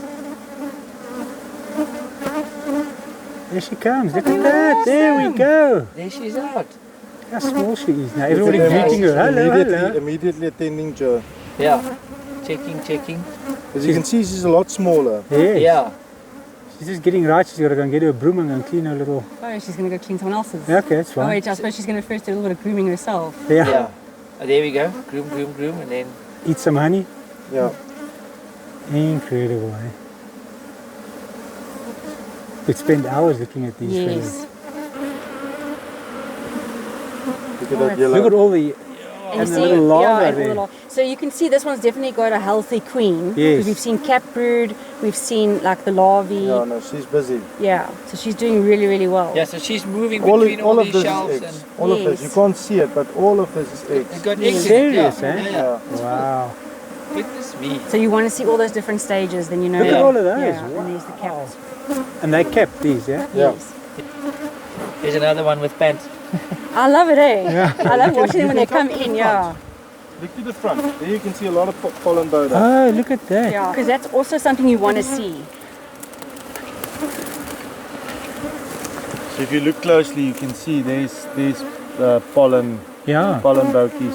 There she comes. Look at that. There we go. There she's out. How small she is now. Everybody Look at them greeting her. Hello, hello. Immediately attending to her. Yeah. Checking. As you can see, she's a lot smaller. Yes. Yeah. She's just getting right. She's got to go and get her a broom and go and clean her little... Oh, she's going to go clean someone else's. Okay, that's Oh, fine. wait, I suppose she's going to first do a little bit of grooming herself. Yeah. Yeah. Oh, there we go. Groom, and then Eat some honey. Yeah. Incredible, eh? We'd spend hours looking at these Yes. things. Look at that yellow. Look at all the... And And you the see, little larva yeah, and all there. the So you can see this one's definitely got a healthy queen. Yes. Because we've seen cap brood, we've seen like the larvae. Yeah, no, she's busy. Yeah, so she's doing really, really well. yeah. So she's moving All between all of these this shelves is eggs. and All of this. Yes. You can't see it, but all of this is it's eggs. got eggs in it. Serious, Yeah. eh? Yeah. Wow. Goodness me. So you want to see all those different stages, then you know. Look at all of those. Yeah, Wow. and there's the caps. And they kept these, yeah? Yeah. Yes. Here's another one with pants. I love it, eh? Yeah. I love watching them when they can come come in, to yeah. Look to the front. There you can see a lot of pollen powder. Oh, look at that. Yeah, because that's also something you want to see. If you look closely, you can see there's pollen Yeah. bogies.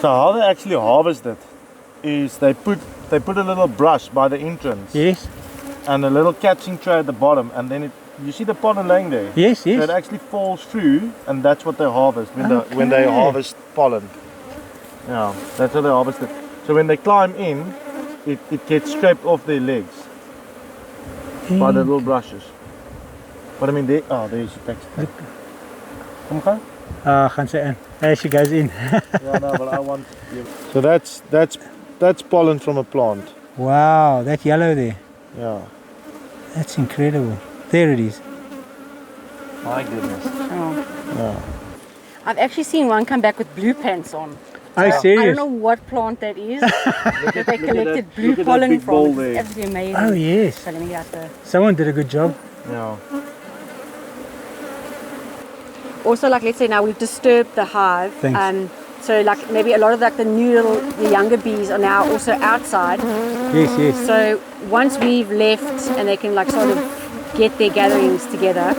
So how they actually harvest it is they put a little brush by the entrance Yes. and a little catching tray at the bottom, and then you see the pollen laying there. Yes, So it yes. actually falls through, and that's what they harvest when they Okay. harvest pollen. Yeah, that's how they harvest it. So when they climb in, it gets scraped off their legs by the little brushes. But I mean, there's your text. Come on. Gaan sy in. As she goes in. Yeah, no, but I want. So that's pollen from a plant. Wow, that yellow there. Yeah. That's incredible. There it is. My goodness. Oh. Yeah. I've actually seen one come back with blue pants on. Oh, I don't serious? know what plant that is, but they collected blue look at that pollen big ball from. It's there. absolutely amazing. Oh, yes. So let me get out the... Someone did a good job. Yeah. Also, like, let's say now we've disturbed the hive. Thanks. So like maybe a lot of like the younger bees are now also outside. Yes, yes. So once we've left and they can like sort of get their gatherings together,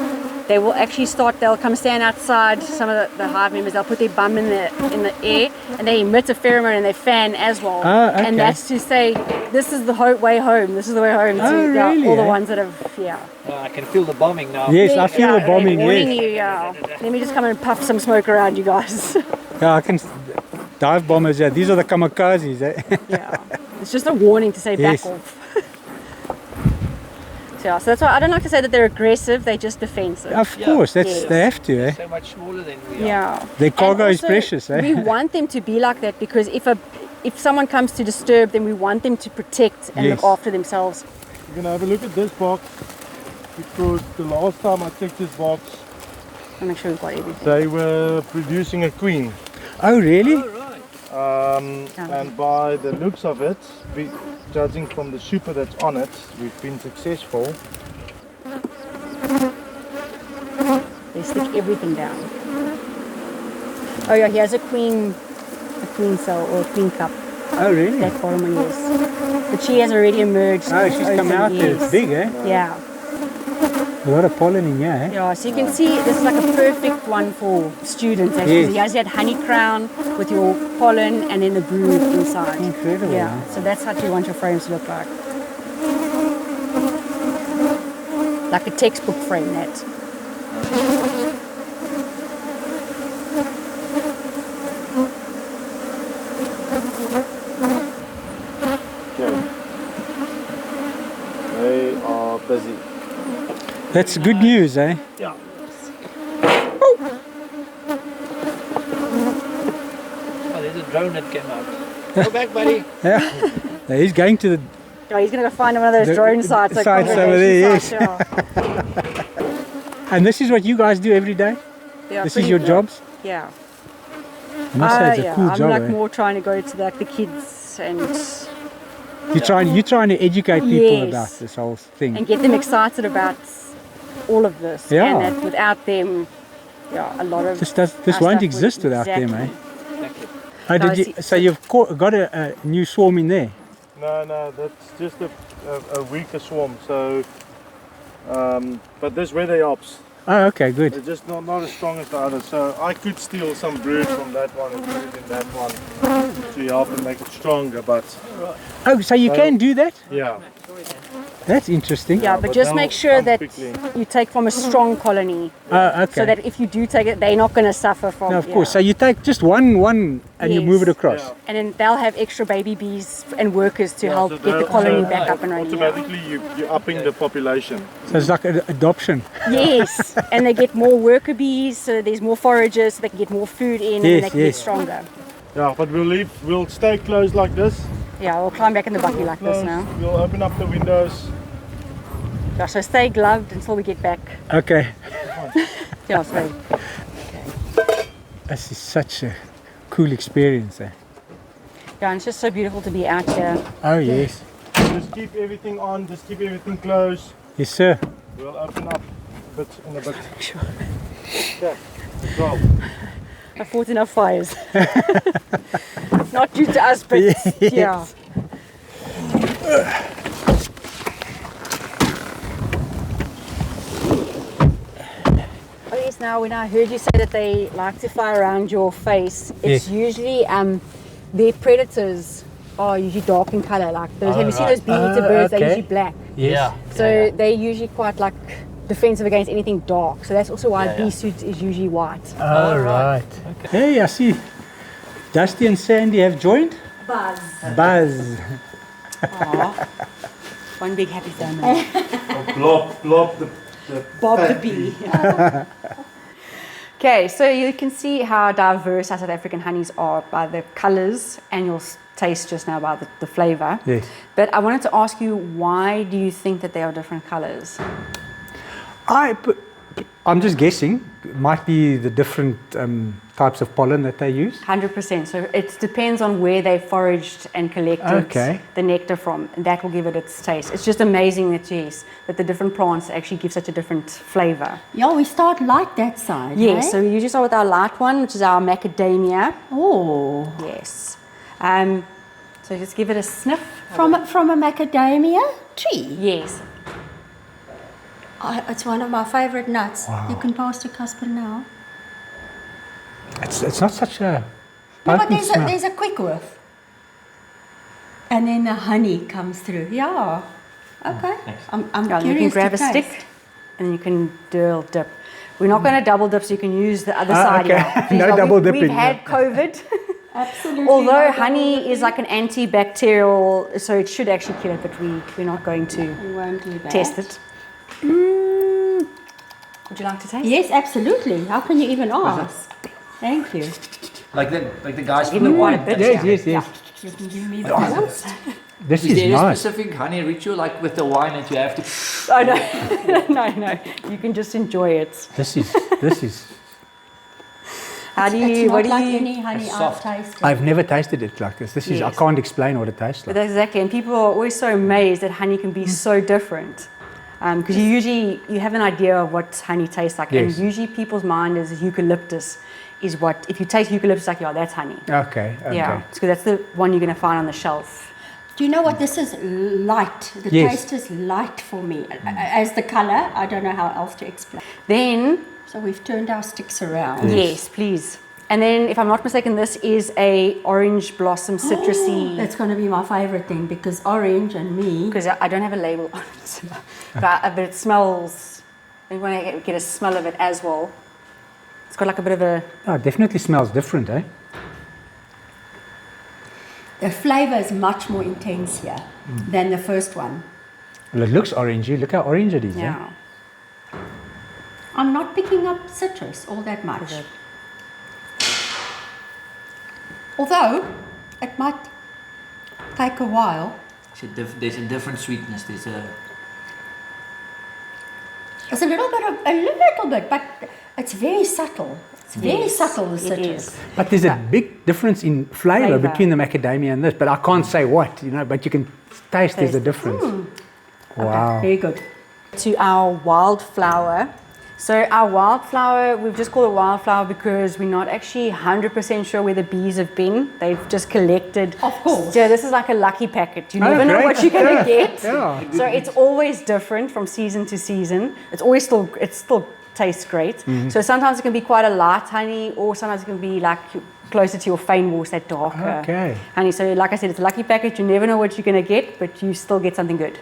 they will actually start, they'll come stand outside, some of the hive members, they'll put their bum in the air and they emit a pheromone and they fan as well. Ah, okay. And that's to say, this is the way home, this is the way home Oh, to really, all the eh? ones that have, yeah. I can feel the bombing now. Yes, I feel the they're bombing, warning yes. you, yeah. Let me just come and puff some smoke around you guys. Yeah, I can. Dive bombers, yeah. These are the kamikazes, eh? Yeah. It's just a warning to say Yes. back off. So that's why I don't like to say that they're aggressive, they're just defensive. Of Yeah. course, that's Yes. they have to, eh? So much smaller than we are. Yeah. Their cargo And is also, precious, eh? We want them to be like that because if someone comes to disturb them, we want them to protect and Yes. look after themselves. You're gonna have a look at this box because the last time I checked this box, I'll make sure we've got everything. they were producing a queen. Oh, really? Oh, right. And by the looks of it, judging from the super that's on it, we've been successful. They stick everything down. Oh yeah, here's a queen cell or a queen cup. Oh, really? That bottom one, yes. But she has already emerged. Oh, she's come out there. It's big, eh? Yeah. A lot of pollen in here, eh? Yeah, so you can see this is like a perfect one for students. Actually, Yes. you guys had honey crown with your pollen and then the brood inside. Incredible. Yeah, eh? so that's what you want your frames to look like. Like a textbook frame, that. Okay. They are busy. That's good news, eh? Yeah. Oh, there's a drone that came out. Go back, buddy. Yeah. He's going to the. Oh, he's going to go find one of those The- drone sites. Like sites over there, yes. conservation sites, And this is what you guys do every day? yeah. This is pretty- your jobs? Yeah. I must say it's a Yeah, cool I'm job, like eh? more trying to go to like the kids and You're trying to educate people Yes. about this whole thing. get them excited about all of this. Yeah. And that without them, yeah, a lot of This our won't stuff exist would- without them, eh? exactly. Oh, No, did you, see- so you've got a new swarm in there? No, that's just a weaker swarm. So, but there's where they ops. Oh, okay, good. They're just not as strong as the others. So I could steal some brood from that one and put it in that one to help and make it stronger. But Oh, so you can do that? yeah, That's interesting. Yeah, but but just they'll make sure come that quickly. you take from a strong colony, Oh, okay. so that if you do take it, they're not going to suffer from. No, of course. So yeah. you take just one and you move it Yes. across. Yeah. And then they'll have extra baby bees and workers to Yeah, help so get the they'll- colony so back up and running. Yeah. automatically you're upping the population. So it's like an adoption. Yes, and they get more worker bees, so there's more foragers, so they can get more food in, and Yes, they can yes. get stronger. Yeah, but we'll stay closed like this. Yeah, we'll climb back in the bucket like this Closed. now. We'll open up the windows. Yeah, so stay gloved until we get back. Okay. Yeah, sorry. This is such a cool experience. Eh? Yeah, and it's just so beautiful to be out here. Oh, yes. Just keep everything on. Just keep everything closed. Yes, sir. We'll open up a bit in a bit. Sure. Okay. Go. I fought enough fires. Not due to us, but yeah. Now, when I heard you say that they like to fly around your face, it's usually their predators are usually dark in color. Like those, have you seen those beekeeper birds? They're usually black. Yes. So they're usually quite like defensive against anything dark. So that's also why a bee suit is usually white. Oh, right. Okay. Hey, I see Dusty and Sandy have joined. Buzz. One big happy family. Blob the Bob the bee. Okay, so you can see how diverse our South African honeys are by the colours, and you'll taste just now by the flavour. Yes. But I wanted to ask you, why do you think that they are different colours? I'm just guessing. It might be the different types of pollen that they use. 100%. So it depends on where they foraged and collected the nectar from, and that will give it its taste. It's just amazing that that the different plants actually give such a different flavour. Yeah, we start light that side. Yes, eh? so we usually start with our light one, which is our macadamia. Oh, Yes. So just give it a sniff. from a macadamia tree. Yes. It's one of my favourite nuts. Wow. You can pass to Casper now. It's not such a No, but potent smell. there's a quick whiff. And then the honey comes through. Yeah. Okay. I'm Yeah, you can curious grab to a taste. stick and you can do a little dip. We're not going to double dip, so you can use the other side. okay. Yeah. Please, No but double We've dipping, had COVID. Absolutely. Although no honey double is like an antibacterial, so it should actually kill it, but we're not going to dipping. We won't do that. test it. Would you like to taste? Yes, absolutely. How can you even ask? Thank you. Like the guys Give from me the one wine. a bit. Yes. You can give me the This Is is there a nice. specific honey ritual like with the wine that you have to? Oh no, no. You can just enjoy it. This is. How do you? It's What not do like you? any honey It's I've soft. tasted. I've never tasted it like this. I Yes. can't explain what it tastes But like. exactly, and people are always so amazed that honey can be so different. Because you have an idea of what honey tastes like, Yes. and usually people's mind is eucalyptus is what, if you taste eucalyptus, like, yeah, that's honey. Okay. Yeah, because that's the one you're going to find on the shelf. Do you know what this is? Light. The Yes. taste is light for me. As the colour, I don't know how else to explain. Then, So we've turned our sticks around. yes, please. And then, if I'm not mistaken, this is a orange blossom citrusy. That's going to be my favourite thing because orange and me. Because I don't have a label on it, but it smells. You want to get a smell of it as well. It's got like a bit of a. Oh, it definitely smells different, eh? The flavour is much more intense here than the first one. Well, it looks orangey. Look how orange it is. Eh? Yeah. I'm not picking up citrus all that much. Although it might take a while. There's a different sweetness. It's a little bit, but it's very subtle. It's very subtle, the It citrus. is. But there's a big difference in flavour Flavour. between the macadamia and this. But I can't say what, but you can taste there's a difference. Wow. Very good. To our wildflower. So our wildflower, we've just called it wildflower because we're not actually 100% sure where the bees have been. They've just collected. Of course. So this is like a lucky packet. You Oh, never know great. what you're going to Yeah, get. yeah. So it's always different from season to season. It still tastes great. So sometimes it can be quite a light honey, or sometimes it can be like closer to your fynbos, that darker honey. So like I said, it's a lucky packet. You never know what you're going to get, but you still get something good.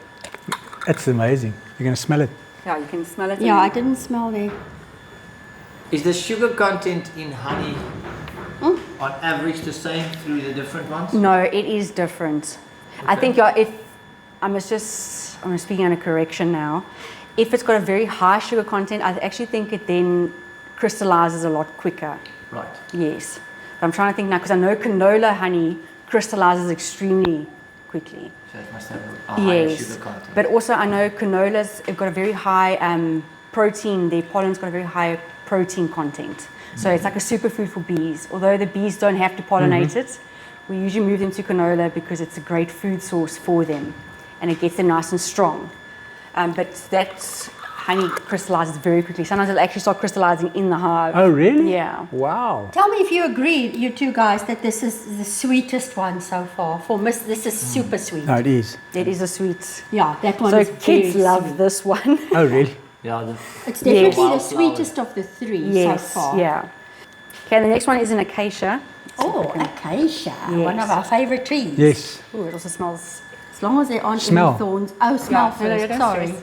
It's amazing. You're going to smell it. Yeah, you can smell it. Yeah, I didn't smell the. Is the sugar content in honey on average the same through the different ones? No, it is different. I think if I'm speaking on a correction now. If it's got a very high sugar content, I actually think it then crystallizes a lot quicker. Right. Yes. But I'm trying to think now because I know canola honey crystallizes extremely quickly. So it must have a higher Yes. sugar content. But also I know canolas have got a very high protein. Their pollen's got a very high protein content. So it's like a superfood for bees. Although the bees don't have to pollinate it, we usually move them to canola because it's a great food source for them, and it gets them nice and strong. But that honey crystallizes very quickly. Sometimes it'll actually start crystallizing in the hive. Oh, really? Yeah. Wow. Tell me if you agree, you two guys, that this is the sweetest one so far. For Miss, this is super sweet. No, it is. It is a sweet. Yeah, that one So is kids very love sweet. this one. Oh, really? Yeah, It's definitely the wildflower. sweetest of the three Yes, so far. yeah. Okay, the next one is an acacia. Oh, acacia, one of our favourite trees. Yes. Oh, it also smells. As long as there aren't Smell. any thorns. Oh, smell No, no, first. don't Sorry. stress.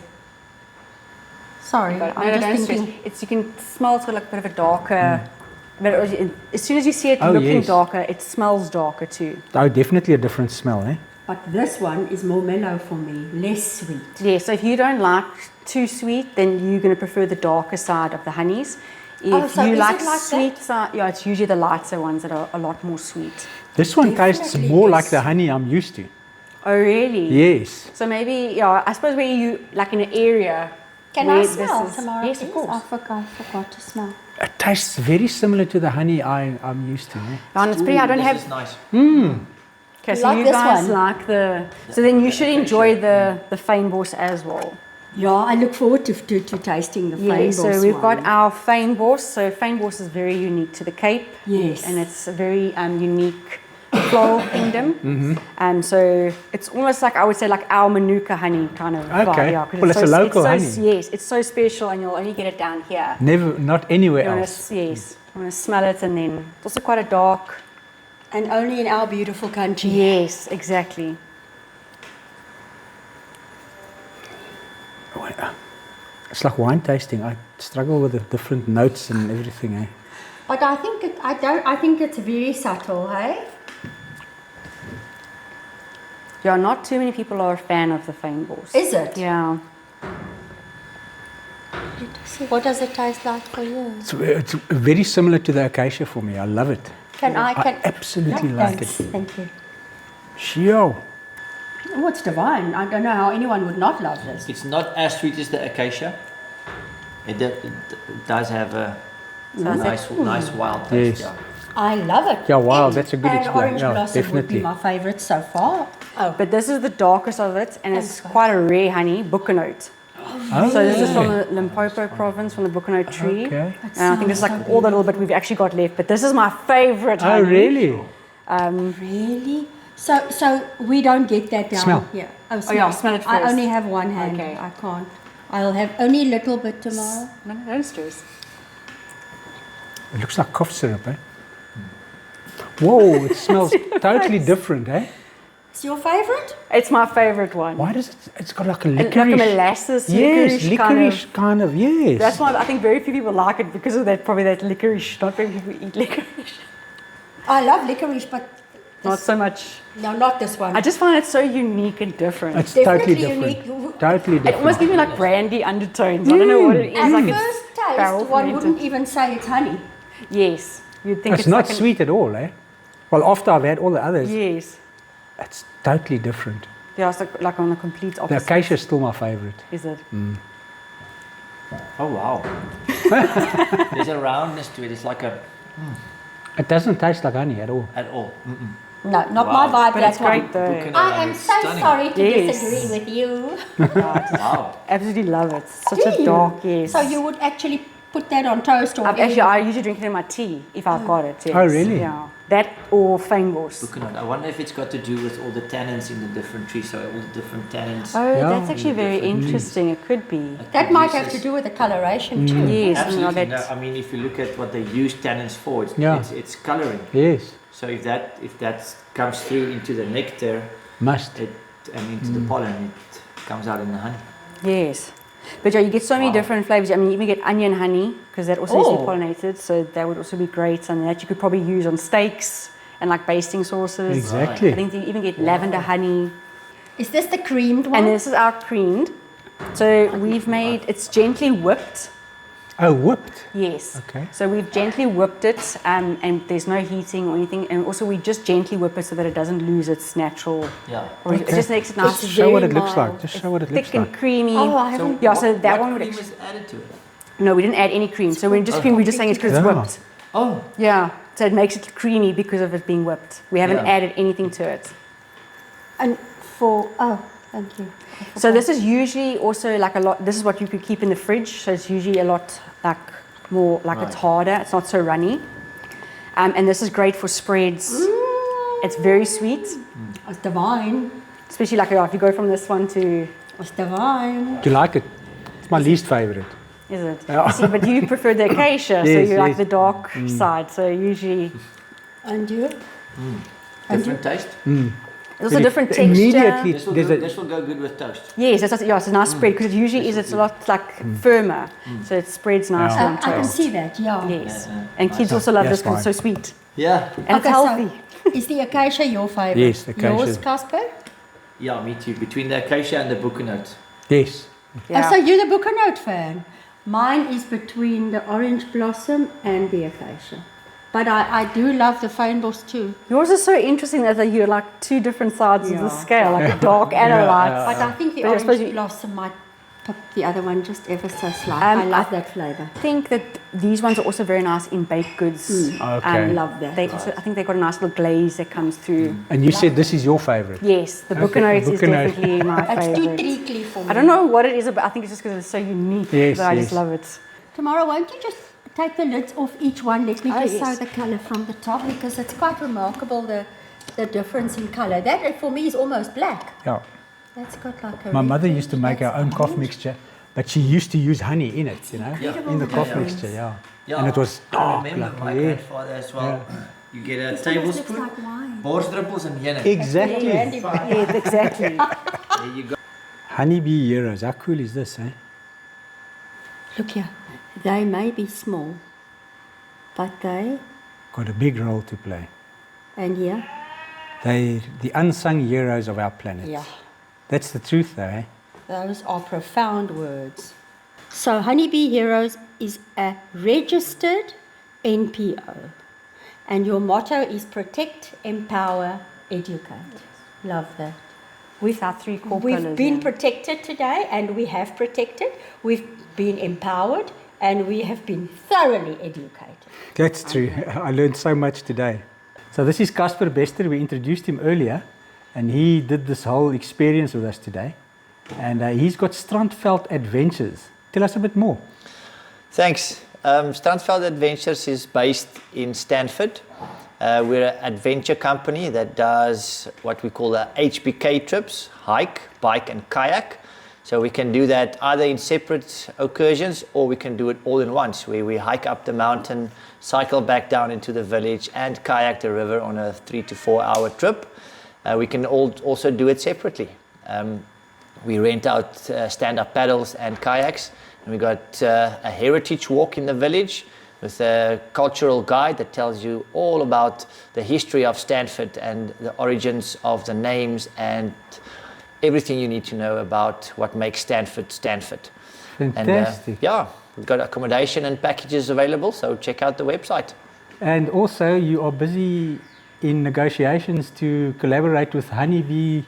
Sorry, No, I'm don't just stress. thinking. It's, you can smell it's got like a bit of a darker. But as soon as you see it Oh, looking yes. darker, it smells darker too. Oh, definitely a different smell, eh? But this one is more mellow for me, less sweet. Yeah, so if you don't like too sweet, then you're going to prefer the darker side of the honeys. If so you is like it like sweet side, yeah, it's usually the lighter ones that are a lot more sweet. This one tastes Definitely more is. like the honey I'm used to. Oh, really? Yes. So maybe, yeah, I suppose where you, like in an area. Can where I this smell, is- Tamara? Yes, of please? course. I forgot to smell. It tastes very similar to the honey I'm used to, eh? And it's pretty, I don't this have. is nice. Okay, so like you this guys one? like the. So then you should enjoy the fynbos as well. Yeah, I look forward to tasting the Yeah, fynbos so we've got one. our fynbos. So fynbos is very unique to the Cape. Yes. And it's a very unique floral kingdom. So it's almost like, I would say, like our Manuka honey kind of vibe. Okay. Yeah, 'cause Well, it's a local honey. Yes, it's so special, and you'll only get it down here. Never, not anywhere You wanna, else. yes, you want to smell it, and then it's also quite a dark. And only in our beautiful country. Yes, exactly. It's like wine tasting. I struggle with the different notes and everything, eh? But I think I think it's very subtle, hey? Yeah, not too many people are a fan of the fynbos. Is it? Yeah. What does it taste like for you? It's very similar to the acacia for me. I love it. I absolutely like Thanks. it. Thank you. Shio. Oh, it's divine. I don't know how anyone would not love this. It's not as sweet as the acacia. It does have a nice wild taste. Yes. Yeah. I love it. Yeah, wow, And- that's a good and explanation. Orange Yeah, blossom would definitely. be my favourite so far. Oh, But this is the darkest of it, and it's Thanks, quite a rare honey, bucanote. Oh, So this is from the Limpopo province, from the bucanote tree. Okay. And I think it's like all the little bit we've actually got left. But this is my favorite honey. Oh, really? really? So we don't get that down Smell. here. yeah, smell it I first. only have one hand. Okay. I can't. I'll have only a little bit tomorrow. No, don't stress. It looks like cough syrup, eh? Whoa, it smells totally different, eh? It's your favourite? It's my favorite one. Why does it? It's got like a Like licorice. a molasses, Yes, licorice kind of. Yes. That's why I think very few people like it, because of that, probably that licorice. Not very people eat licorice. I love licorice, but Not so much. no, not this one. I just find it so unique and different. It's totally Definitely different. unique. Totally It almost different. gives me like brandy undertones. I don't know what it is. At like first it's barrel taste, one fermented. wouldn't even say it's honey. Yes, you'd think It's not like sweet at all, eh? Well, after I've had all the others, Yes, it's totally different. yeah, it's like on the complete The opposite. acacia is still my favorite. Is it? Oh wow. There's a roundness to it. It's like a It doesn't taste like honey at all. at all. No, not Wow. my vibe. But That's it's great though. Buchanan I honey am is so stunning. sorry to Yes. disagree with you. Wow. Absolutely love it. Such Do a you? dark, yes. So you would actually put that on toast or I usually drink it in my tea if I've got it. Yes. Oh, really? Yeah. That or fynbos. Buchanan. I wonder if it's got to do with all the tannins in the different trees. So all the different tannins. Oh, Yeah. that's actually very interesting. It could be. That might have to do with the coloration too. Yes, Absolutely. no, No, I mean, if you look at what they use tannins for, Yeah. it's coloring. Yes, So if that comes through into the nectar must. and into the pollen, it comes out in the honey. Yes. But yeah, you get so many Wow. different flavors. I mean, you even get onion honey, because that also needs to be Oh. pollinated. So that would also be great. And that you could probably use on steaks and like basting sauces. Exactly. I think you even get lavender honey. Is this the creamed one? And this is our creamed. So we've made, it's gently whipped. Oh, whipped. Yes. Okay. So we've gently whipped it, and there's no heating or anything. And also we just gently whip it so that it doesn't lose its natural. Yeah. Or It just makes it nice. Just show what it very looks mild. like. Just show what it Thick looks and like. creamy. Oh, I haven't. Yeah, so that what one would cream actually. is added to it? No, we didn't add any cream. So we're just cream. We're just saying it's because it's Yeah. whipped. Oh, Yeah. So it makes it creamy because of it being whipped. We haven't Yeah. added anything to it. And thank you. So this is usually also like a lot. This is what you could keep in the fridge. So it's usually a lot like more like it's Right. harder. It's not so runny. And this is great for spreads. It's very sweet, It's divine. especially like if you go from this one to. It's divine. Do you like it? It's my least favorite. Is it? Yeah. See, but you prefer the acacia, so Yes, you like yes. the dark side. So usually, And you? Different taste. it's also different texture. Immediately, This will go good with toast. Yes, it's a nice spread because it usually is. It's a lot like firmer, so it spreads nicely on I can toast. see that, yeah. Yes, and kids also love Yes, this because it's so fine. sweet Yeah. and it's Okay, so- healthy. Is the acacia your favorite? Yes, the acacia. Yours, Casper? Yeah, me too. Between the acacia and the bucanote. yes. Oh, so you're the bucanote fan. Mine is between the orange blossom and the acacia. But I do love the fynbos too. Yours is so interesting that you're like two different sides of the Yeah. scale, like a dark and a light. But I think the But I suppose orange you- blossom might pop the other one just ever so slightly. I love that flavour. I think that these ones are also very nice in baked goods. Okay. I love that. They also, I think they've got a nice little glaze that comes through. And you said this is your favorite. Yes, the bucanote is bucanote. definitely my It's too favorite. treacly for me. I don't know what it is about. I think it's just because it's so unique. Yes, that I just yes. love it. Tomorrow, won't you just take the lids off each one? Let me Oh, just yes. show the colour from the top because it's quite remarkable the difference in colour. That for me is almost black. Yeah. That's got like a My red mother tinge. used to make her That's own cough orange. mixture, but she used to use honey in it, you know, in the cough difference. mixture, yeah. Yeah, And it was I dark, remember like, my yeah. grandfather as well. You get a This almost looks tablespoon, like wine. borsdruppels and yenna. Exactly. Handy wine. Yes, exactly. There you go. Honeybee Heroes, how cool is this, eh? Look here. They may be small, but they, Got a big role to play. and here, They the unsung heroes of our planet. yeah, That's the truth though, eh? those are profound words. So Honeybee Heroes is a registered NPO, and your motto is protect, empower, educate. Love that. With our three core We've pillars. been yeah. protected today, and we have protected. We've been empowered, and we have been thoroughly educated. That's true. I learned so much today. So this is Casper Bester. We introduced him earlier, and he did this whole experience with us today. And he's got Strandveld Adventures. Tell us a bit more. Thanks. Strandveld Adventures is based in Stanford. We're an adventure company that does what we call the HBK trips, hike, bike and kayak. So we can do that either in separate excursions or we can do it all in once, where we hike up the mountain, cycle back down into the village and kayak the river on a 3 to 4 hour trip. We can also do it separately. We rent out stand-up paddles and kayaks. And we got a heritage walk in the village with a cultural guide that tells you all about the history of Stanford and the origins of the names and everything you need to know about what makes Stanford Stanford. Fantastic. And, yeah, we've got accommodation and packages available, so check out the website. And also, you are busy in negotiations to collaborate with Honeybee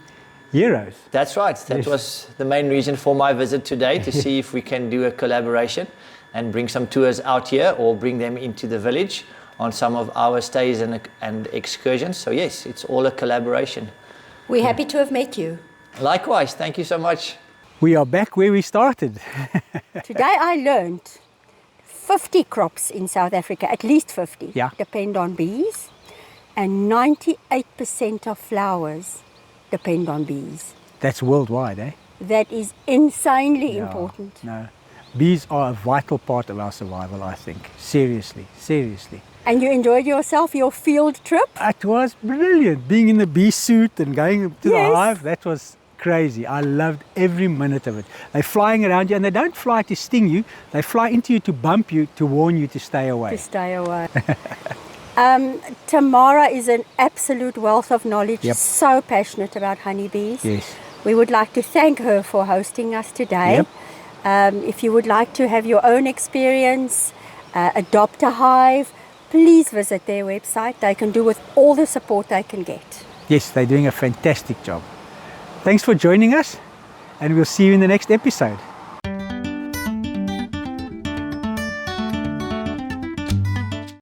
Heroes. That's right. That Yes. was the main reason for my visit today, to see if we can do a collaboration and bring some tours out here or bring them into the village on some of our stays and excursions. So yes, it's all a collaboration. We're happy to have met you. Likewise, thank you so much. We are back where we started. Today I learned 50 crops in South Africa, at least 50, Yeah. depend on bees, and 98% of flowers depend on bees. That's worldwide, eh? That is insanely Yeah, important. No. Bees are a vital part of our survival, I think. Seriously, seriously. And you enjoyed yourself, your field trip? It was brilliant. Being in the bee suit and going to Yes. the hive, that was crazy. I loved every minute of it. They're flying around you, and they don't fly to sting you. They fly into you to bump you, to warn you to stay away. To stay away. Tamara is an absolute wealth of knowledge, Yep. so passionate about honeybees. Yes. We would like to thank her for hosting us today. Yep. If you would like to have your own experience, adopt a hive, please visit their website. They can do with all the support they can get. Yes, they're doing a fantastic job. Thanks for joining us, and we'll see you in the next episode.